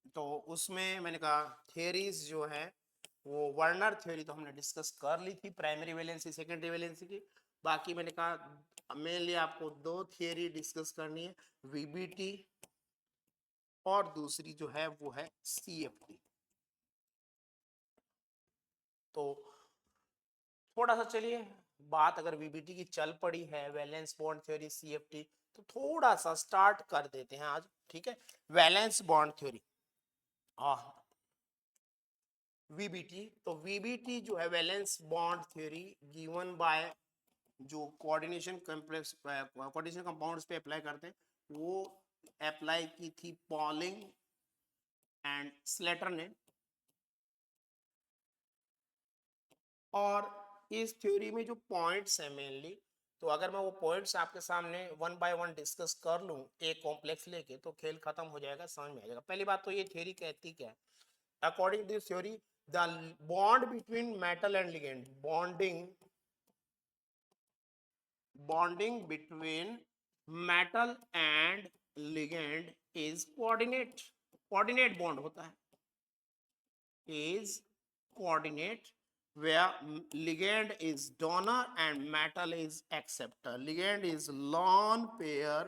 Speaker 1: तो उसमें मैंने कहा थियरीज जो है वो वर्नर थ्योरी तो हमने डिस्कस कर ली थी, प्राइमरी वैलेंसी सेकेंडरी वैलेंसी की। बाकी मैंने कहा मेनली आपको 2 थियरी डिस्कस करनी है, वीबीटी और दूसरी जो है वो है सीएफटी। तो थोड़ा सा चलिए बात अगर वीबीटी की चल पड़ी है, वैलेंस बॉन्ड थ्योरी, सीएफटी, तो थोड़ा सा स्टार्ट कर देते हैं आज। ठीक है, वैलेंस बॉन्ड थ्योरी, हाँ वीबीटी, तो वीबीटी जो है valence bond theory given by जो कोऑर्डिनेशन कॉम्प्लेक्स कोऑर्डिनेशन कंपाउंड्स पे अप्लाई करते हैं, वो अप्लाई की थी पॉलिंग एंड स्लेटर ने। और इस थ्योरी में जो पॉइंट्स हैं मेनली, तो अगर मैं वो पॉइंट्स आपके सामने वन बाय वन डिस्कस कर लूं एक कॉम्प्लेक्स लेके, तो खेल खत्म हो जाएगा, समझ में आ जाएगा। पहली बात तो ये थ्योरी कहती क्या है, according to this theory the bond between metal and ligand, bonding between metal and ligand is coordinate bond होता है, is coordinate, where ligand is donor and metal is acceptor. Ligand is lone pair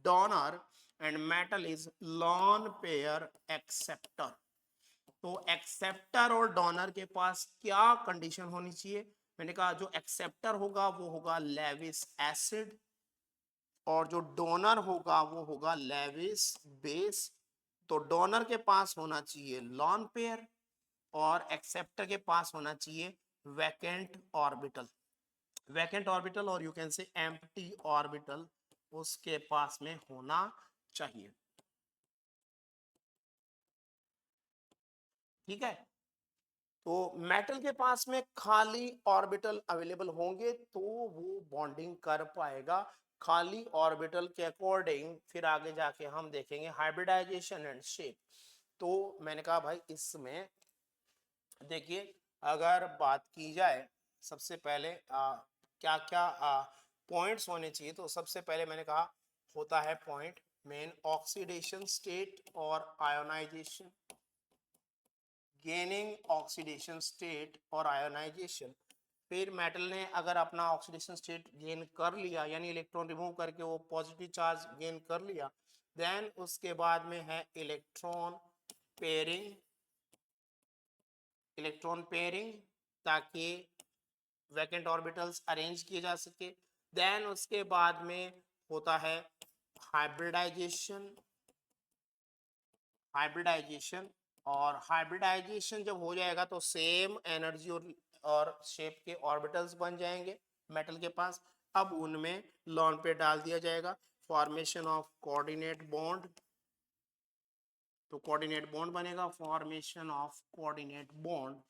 Speaker 1: donor and metal is lone pair acceptor. तो acceptor और donor के पास क्या condition होनी चाहिए, मैंने कहा जो एक्सेप्टर होगा वो होगा लेविस एसिड और जो डोनर होगा वो होगा लेविस बेस। तो डोनर के पास होना चाहिए लॉन पेयर और एक्सेप्टर के पास होना चाहिए वैकेंट ऑर्बिटल, वैकेंट ऑर्बिटल और यू कैन से एम्प्टी ऑर्बिटल उसके पास में होना चाहिए। ठीक है, तो मेटल के पास में खाली ऑर्बिटल अवेलेबल होंगे तो वो बॉन्डिंग कर पाएगा खाली ऑर्बिटल के अकॉर्डिंग। फिर आगे जाके हम देखेंगे हाइब्रिडाइजेशन एंड शेप। तो मैंने कहा भाई इसमें देखिए अगर बात की जाए सबसे पहले क्या क्या पॉइंट्स होने चाहिए, तो सबसे पहले मैंने कहा होता है पॉइंट मेन ऑक्सीडेशन स्टेट और आयोनाइजेशन, गेनिंग ऑक्सीडेशन स्टेट और आयोनाइजेशन। फिर मेटल ने अगर अपना ऑक्सीडेशन स्टेट गेन कर लिया यानी इलेक्ट्रॉन रिमूव करके वो पॉजिटिव चार्ज गेन कर लिया, देन उसके बाद में है इलेक्ट्रॉन पेयरिंग, इलेक्ट्रॉन पेयरिंग ताकि वैकेंट ऑर्बिटल्स अरेंज किए जा सके। देन उसके बाद में होता है हाइब्रिडाइजेशन, हाइब्रिडाइजेशन और हाइब्रिडाइजेशन जब हो जाएगा तो सेम एनर्जी और शेप के ऑर्बिटल्स बन जाएंगे मेटल के पास। अब उनमें लॉन पे डाल दिया जाएगा, फॉर्मेशन ऑफ कोऑर्डिनेट बॉन्ड, तो कोऑर्डिनेट बॉन्ड बनेगा, फॉर्मेशन ऑफ कोऑर्डिनेट बॉन्ड।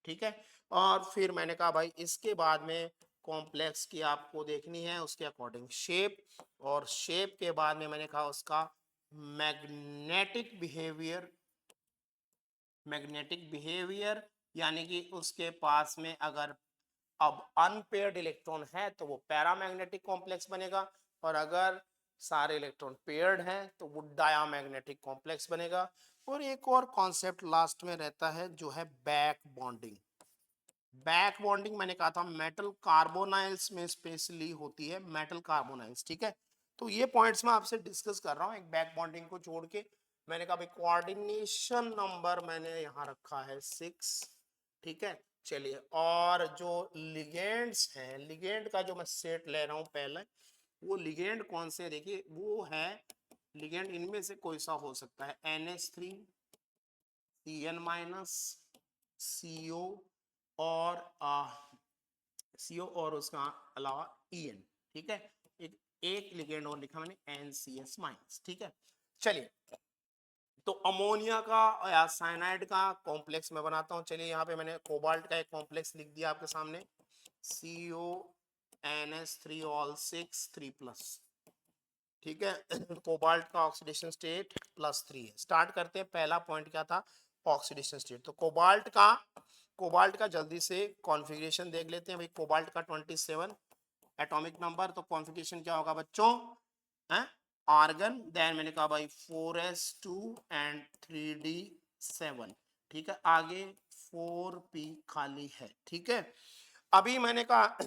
Speaker 1: ठीक है, और फिर मैंने कहा भाई इसके बाद में कॉम्प्लेक्स की आपको देखनी है उसके अकॉर्डिंग शेप, और शेप के बाद में मैंने कहा उसका मैग्नेटिक बिहेवियर, मैग्नेटिक बिहेवियर यानी कि उसके पास में अगर अब अनपेयर्ड इलेक्ट्रॉन है तो वो पैरामैग्नेटिक कॉम्प्लेक्स बनेगा, और अगर सारे इलेक्ट्रॉन पेयर्ड हैं तो वो डायामैग्नेटिक कॉम्प्लेक्स बनेगा। और एक और कॉन्सेप्ट लास्ट में रहता है जो है बैक बॉन्डिंग। बैक बॉन्डिंग मैंने कहा था मेटल कार्बोनाइल्स में स्पेशली होती है, मेटल कार्बोनाइल्स। ठीक है, तो ये पॉइंट्स मैं आपसे डिस्कस कर रहा हूँ एक बैक बॉन्डिंग को छोड़ के। मैंने कहा भाई कोऑर्डिनेशन नंबर मैंने यहाँ रखा है 6, ठीक है। चलिए, और जो लिगेंड्स हैं, लिगेंड का जो मैं सेट ले रहा हूँ पहले, वो लिगेंड कौन से, देखिए वो है लिगेंड, इनमें से कोई सा हो सकता है, NH3, CN माइनस, CO, और CO और उसका अलावा EN, ठीक है। एक एक लिगेंड और लिखा मैंने NCS माइनस, ठीक है। चलिए, तो अमोनिया का या साइनाइड का कॉम्प्लेक्स मैं बनाता हूं। चलिए, यहाँ पे मैंने कोबाल्ट का एक कॉम्प्लेक्स लिख दिया आपके सामने, CONH3 ऑल 6 3+, ठीक है। कोबाल्ट का ऑक्सीडेशन स्टेट +3 है। स्टार्ट करते हैं, पहला पॉइंट क्या था, ऑक्सीडेशन स्टेट। तो कोबाल्ट का जल्दी से कॉन्फ़िगरेशन देख लेते हैं भाई। कोबाल्ट का 27 एटॉमिक नंबर, तो कॉन्फ़िगरेशन क्या होगा बच्चों, है आर्गन, देन मैंने कहा भाई 4s2 एंड 3d7, ठीक है। आगे 4p खाली है, ठीक है। अभी मैंने कहा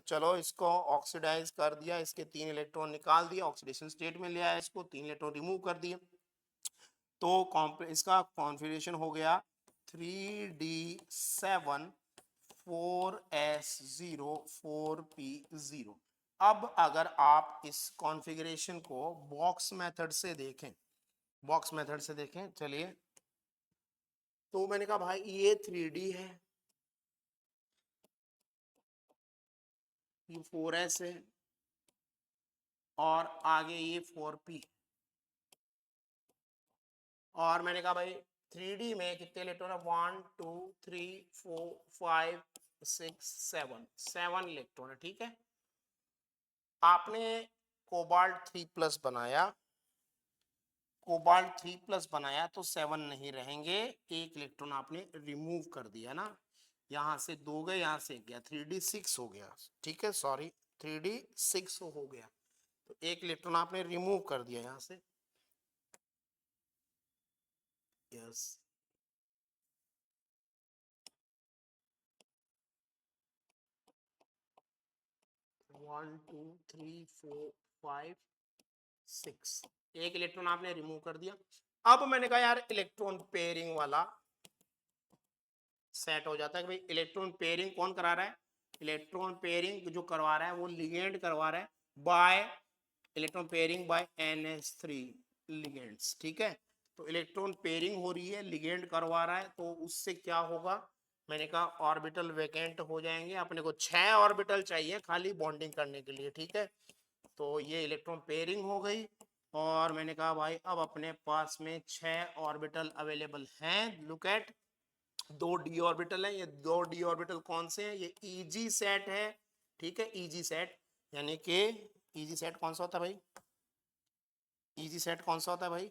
Speaker 1: चलो इसको ऑक्सीडाइज कर दिया, इसके 3 इलेक्ट्रॉन निकाल दिया, ऑक्सीडेशन स्टेट में ले आया, इसको 3 इलेक्ट्रॉन रिमूव कर दिए, तो इसका कॉन्फ़िगरेशन हो गया 3d7 4s0 4p0। अब अगर आप इस कॉन्फ़िगरेशन को बॉक्स मेथड से देखें, चलिए, तो मैंने कहा भाई ये 3d है, ये 4s है, और आगे ये 4p, और मैंने कहा भाई 3d में कितने इलेक्ट्रॉन है, 1 2 3 4 5 6 7 इलेक्ट्रॉन है, ठीक है। आपने कोबाल्ट 3+ बनाया, कोबाल्ट 3+ बनाया तो 7 नहीं रहेंगे, एक इलेक्ट्रॉन आपने रिमूव कर दिया ना, यहां से 2 गए, यहां से 1 गया, 3d6 हो गया, ठीक है, सॉरी 3d6 हो गया, तो एक इलेक्ट्रॉन आपने रिमूव कर दिया यहां से, यस। 1 2 3 4 5 6, एक इलेक्ट्रॉन आपने रिमूव कर दिया। अब मैंने कहा यार इलेक्ट्रॉन पेयरिंग वाला सेट हो जाता है कि भाई इलेक्ट्रॉन पेयरिंग कौन करा रहा है, इलेक्ट्रॉन पेयरिंग जो करवा रहा है वो लिगेंड करवा रहा है, by electron pairing by NH3 ligands, ठीक है। तो इलेक्ट्रॉन पेयरिंग हो रही है, लिगेंड करवा रहा है, तो उससे क्या होगा, मैंने कहा ऑर्बिटल वैकेंट हो जाएंगे, अपने को 6 ऑर्बिटल चाहिए खाली बॉन्डिंग करने के लिए, ठीक है। तो ये इलेक्ट्रॉन पेयरिंग हो गई, और मैंने कहा भाई अब अपने पास में 6 ऑर्बिटल अवेलेबल हैं, लुक एट, 2 d ऑर्बिटल है, ये 2 d ऑर्बिटल कौन से हैं, ये EG सेट है, ठीक है, EG सेट, यानी कि EG सेट कौन सा होता है भाई, EG सेट कौन सा होता है भाई,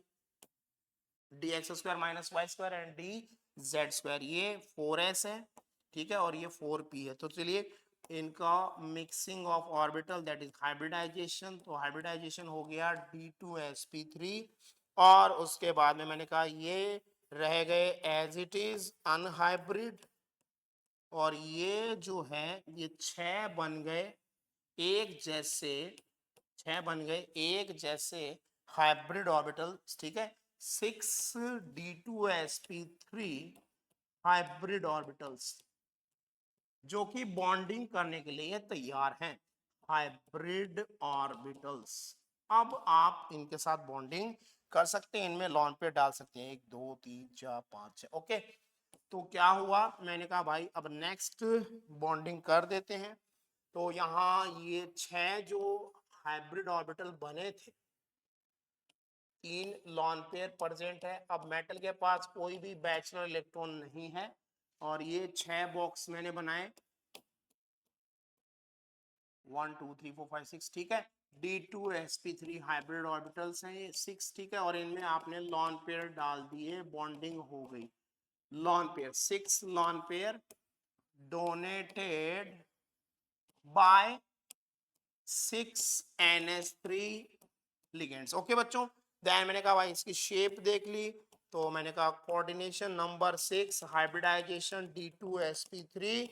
Speaker 1: dx² - y² एंड dz², ये 4s है, ठीक है, और ये 4p है। तो चलिए इनका mixing of orbital that is hybridisation, तो हाइब्रिडाइजेशन हो गया d2sp3, और उसके बाद में मैंने कहा ये रह गए एज इट इज अनहाइब्रिड, और ये जो है ये 6 बन गए एक जैसे, 6 बन गए एक जैसे हाइब्रिड ऑर्बिटल्स, ठीक है, 6d2sp3 हाइब्रिड ऑर्बिटल्स जो कि बॉन्डिंग करने के लिए तैयार हैं, हाइब्रिड ऑर्बिटल्स। अब आप इनके साथ बॉन्डिंग कर सकते हैं, इनमें लॉन पेयर डाल सकते हैं, 1 2 3 4 5 6, ओके। तो क्या हुआ, मैंने कहा भाई अब नेक्स्ट बॉन्डिंग कर देते हैं। तो यहाँ ये 6 जो हाइब्रिड ऑर्बिटल बने थे, 3 लॉन पेयर प्रेजेंट है, अब मेटल के पास कोई भी बैचलर इलेक्ट्रॉन नहीं है, और ये 6 बॉक्स मैंने बनाए, 1 2 3 4 5 6, ठीक है, d2sp3 हाइब्रिड ऑर्बिटल्स हैं ये 6, ठीक है, और इनमें आपने लॉन पेयर डाल दिए, बॉन्डिंग हो गई, lone pair 6 lone pair donated bye 6NH3 ligands, okay बच्चों। देन मैंने कहा भाई इसकी शेप देख ली, तो मैंने कहा coordination number 6 hybridisation d2sp3,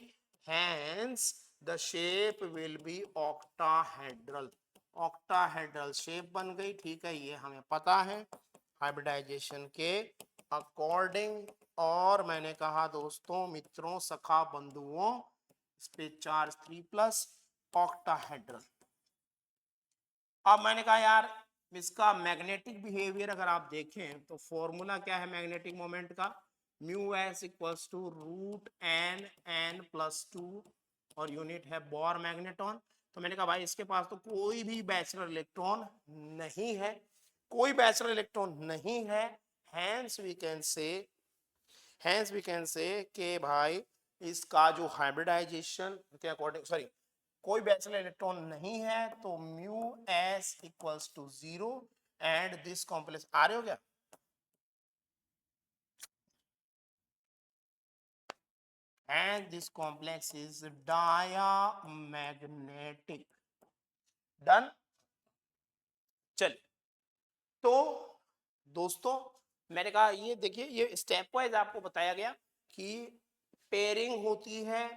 Speaker 1: hence the shape will be octahedral, octahedral shape बन गई, ठीक है, ये हमें पता है। हाइब्रिडाइजेशन के अकॉर्डिंग। और मैंने कहा दोस्तों, मित्रों, सखा, बंधुओं, इस पे चार्ज 3+ ऑक्टाहेड्रल। अब मैंने कहा यार इसका मैग्नेटिक बिहेवियर अगर आप देखें तो फॉर्मूला क्या है मैग्नेटिक मोमेंट का, mu s equals to root n n plus 2 और यूनिट है बोर मैग्नेटॉन। तो मैंने कहा भाई इसके पास तो कोई भी बैचलर इलेक्ट्रॉन नहीं है, कोई बैचलर इलेक्ट्रॉन नहीं है। Hence we can say, hence we can say कि भाई इसका जो हाइब्रिडाइजेशन के अकॉर्डिंग, सॉरी, कोई बैचलर इलेक्ट्रॉन नहीं है, तो mu s equals to 0 and this complex, आ रहे हो क्या, and this complex is diamagnetic. Done. चलिए, तो दोस्तों मैंने कहा ये देखिए, ये स्टेप वाइज आपको बताया गया कि पेयरिंग होती है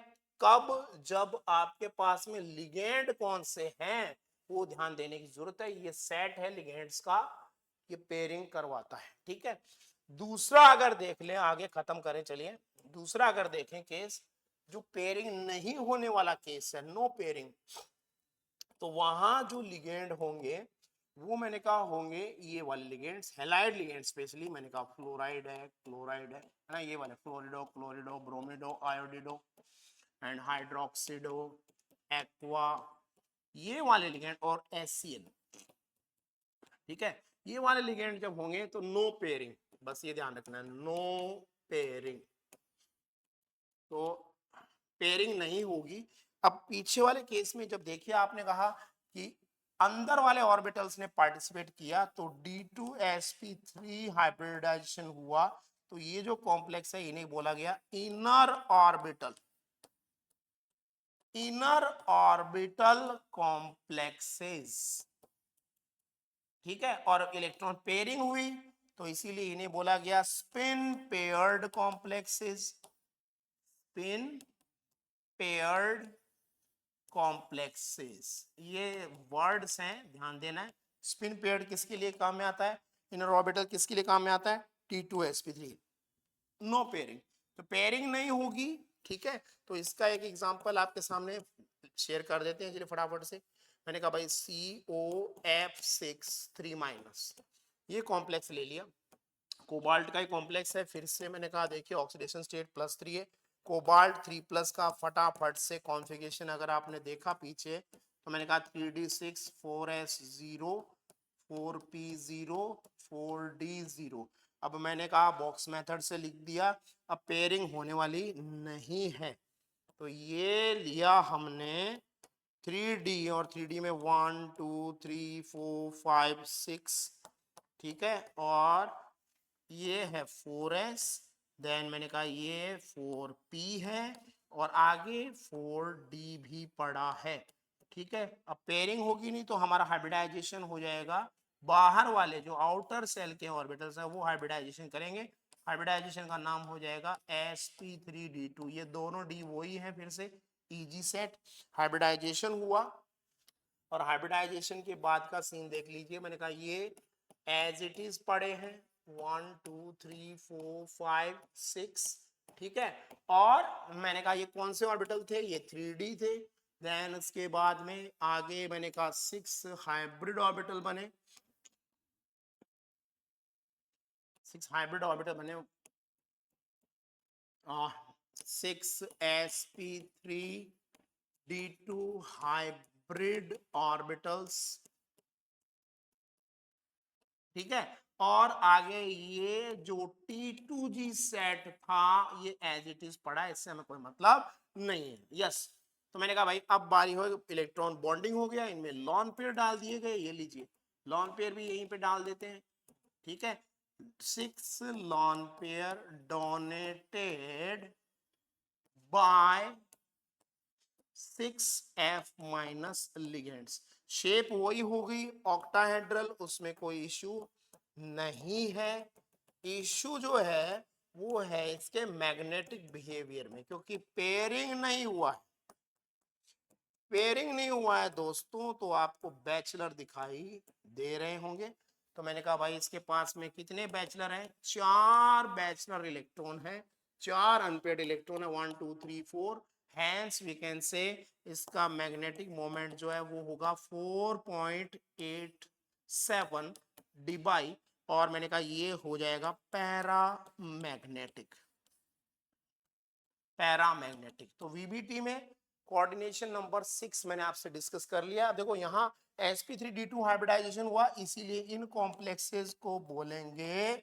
Speaker 1: कब, जब आपके पास में लिगेंड कौन से हैं वो ध्यान देने की जरूरत है। ये सेट है लिगेंड्स का, ये पेयरिंग करवाता है, ठीक है। दूसरा अगर देख लें, आगे खत्म करें, चलिए दूसरा अगर देखें केस, जो पेयरिंग नहीं होने वाला केस है, नो पेयरिंग, तो वहां जो लिगेंड होंगे वो मैंने कहा होंगे ये वाले लिगेंड्स, हैलाइड लिगेंड, स्पेशली मैंने कहा फ्लोराइड है, क्लोराइड है ना, ये वाले फ्लोरिडो, क्लोरिडो, ब्रोमिडो, आयोडिडो एंड हाइड्रोक्सिडो, एक्वा, ये वाले लिगेंड, और एसियन, ठीक है। ये वाले लिगेंड जब होंगे तो नो पेयरिंग, बस ये ध्यान रखना है, नो पेयरिंग, तो पेयरिंग नहीं होगी। अब पीछे वाले केस में जब देखिए आपने कहा कि अंदर वाले ऑर्बिटल्स ने पार्टिसिपेट किया तो D2sp3 हाइब्रिडाइजेशन हुआ, तो ये जो कॉम्प्लेक्स है इन्हें बोला गया inner orbital, inner orbital complexes, ठीक है। और इलेक्ट्रॉन पेयरिंग हुई तो इसीलिए इन्हें बोला गया spin paired complexes, spin paired complexes, ये वर्ड्स हैं, ध्यान देना है। स्पिन पेयर्ड किसके लिए काम में आता है, इनर ऑर्बिटल किसके लिए काम में आता है, T2sp3, नो पेयरिंग, तो पेयरिंग नहीं होगी, ठीक है। तो इसका एक एग्जांपल आपके सामने शेयर कर देते हैं चलिए फटाफट से। मैंने कहा भाई COF6 3-, ये कॉम्प्लेक्स ले लिया, कोबाल्ट का ही कॉम्प्लेक्स है, फिर से मैंने कहा देखिए ऑक्सीडेशन स्टेट +3 है, कोबाल्ट 3+ का फटाफट से कॉन्फ़िगरेशन अगर आपने देखा पीछे, तो मैंने कहा 3d6 4s0 4p0 4d0। अब मैंने कहा बॉक्स मेथड से लिख दिया, अब पेयरिंग होने वाली नहीं है, तो ये लिया हमने 3d, और 3d में 1 2 3 4 5 6, ठीक है, और ये है 4s, देन मैंने कहा ये 4p है, और आगे 4d भी पड़ा है, ठीक है। अब पेयरिंग होगी नहीं तो हमारा हाइब्रिडाइजेशन हो जाएगा, बाहर वाले जो आउटर सेल के ऑर्बिटल्स है वो हाइब्रिडाइजेशन करेंगे, हाइब्रिडाइजेशन का नाम हो जाएगा sp3d2, ये दोनों d वही है, फिर से इजी सेट, हाइब्रिडाइजेशन हुआ, और हाइब्रिडाइजेशन के बाद का सीन देख लीजिए। मैंने कहा ये एज इट इज पड़े हैं 1 2 3 4 5 6, ठीक है। और मैंने कहा ये कौन से ऑर्बिटल थे, ये 3D थे, देन उसके बाद में आगे मैंने कहा 6 हाइब्रिड ऑर्बिटल बने, 6 हाइब्रिड ऑर्बिटल बने, 6sp3d2 हाइब्रिड ऑर्बिटल्स, ठीक है। और आगे ये जो T2g सेट था ये एज इट इज पड़ा, इससे हमें कोई मतलब नहीं है, यस। तो मैंने कहा भाई अब बारी हो, इलेक्ट्रॉन बॉन्डिंग हो गया, इनमें लॉन पेयर डाल दिए गए, ये लीजिए लॉन पेयर भी यहीं पे डाल देते हैं, ठीक है। 6 lone pair donated bye 6f- ligands, shape वही होगी ऑक्टाहेड्रल, उसमें कोई इश्यू नहीं है। इश्यू जो है वो है इसके मैग्नेटिक बिहेवियर में, क्योंकि पेयरिंग नहीं हुआ है, पेयरिंग नहीं हुआ है दोस्तों, तो आपको बैचलर दिखाई दे रहे होंगे। तो मैंने कहा भाई इसके पास में कितने बैचलर हैं, 4 बैचलर इलेक्ट्रॉन है, 4 अनपेड इलेक्ट्रॉन है, 1 2 3 4। हैंस वी कैन से इसका मैग्नेटिक मोमेंट जो है वो होगा 4.87 डिबाई, और मैंने कहा ये हो जाएगा पैरामैग्नेटिक। पैरामैग्नेटिक तो वीबीटी में कोऑर्डिनेशन नंबर 6 मैंने आपसे डिस्कस कर लिया। अब देखो यहाँ sp3d2 हाइब्रिडाइजेशन हुआ, इसीलिए इन कॉम्प्लेक्सेस को बोलेंगे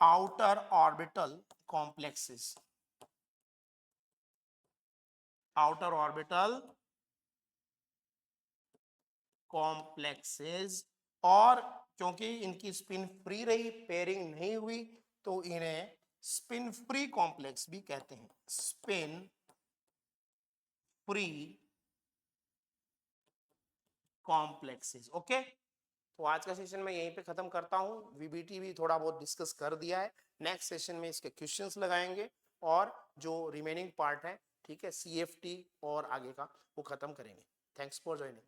Speaker 1: outer orbital complexes. Outer orbital complexes, और क्योंकि इनकी स्पिन फ्री रही, पेयरिंग नहीं हुई, तो इन्हें स्पिन फ्री कॉम्प्लेक्स भी कहते हैं, स्पिन फ्री कॉम्प्लेक्सेस। ओके, तो आज का सेशन मैं यहीं पे खत्म करता हूं। वीबीटी भी थोड़ा बहुत डिस्कस कर दिया है, नेक्स्ट सेशन में इसके क्वेश्चंस लगाएंगे और जो रिमेनिंग पार्ट है, ठीक है, सीएफटी और आगे का वो खत्म करेंगे। Thanks for joining.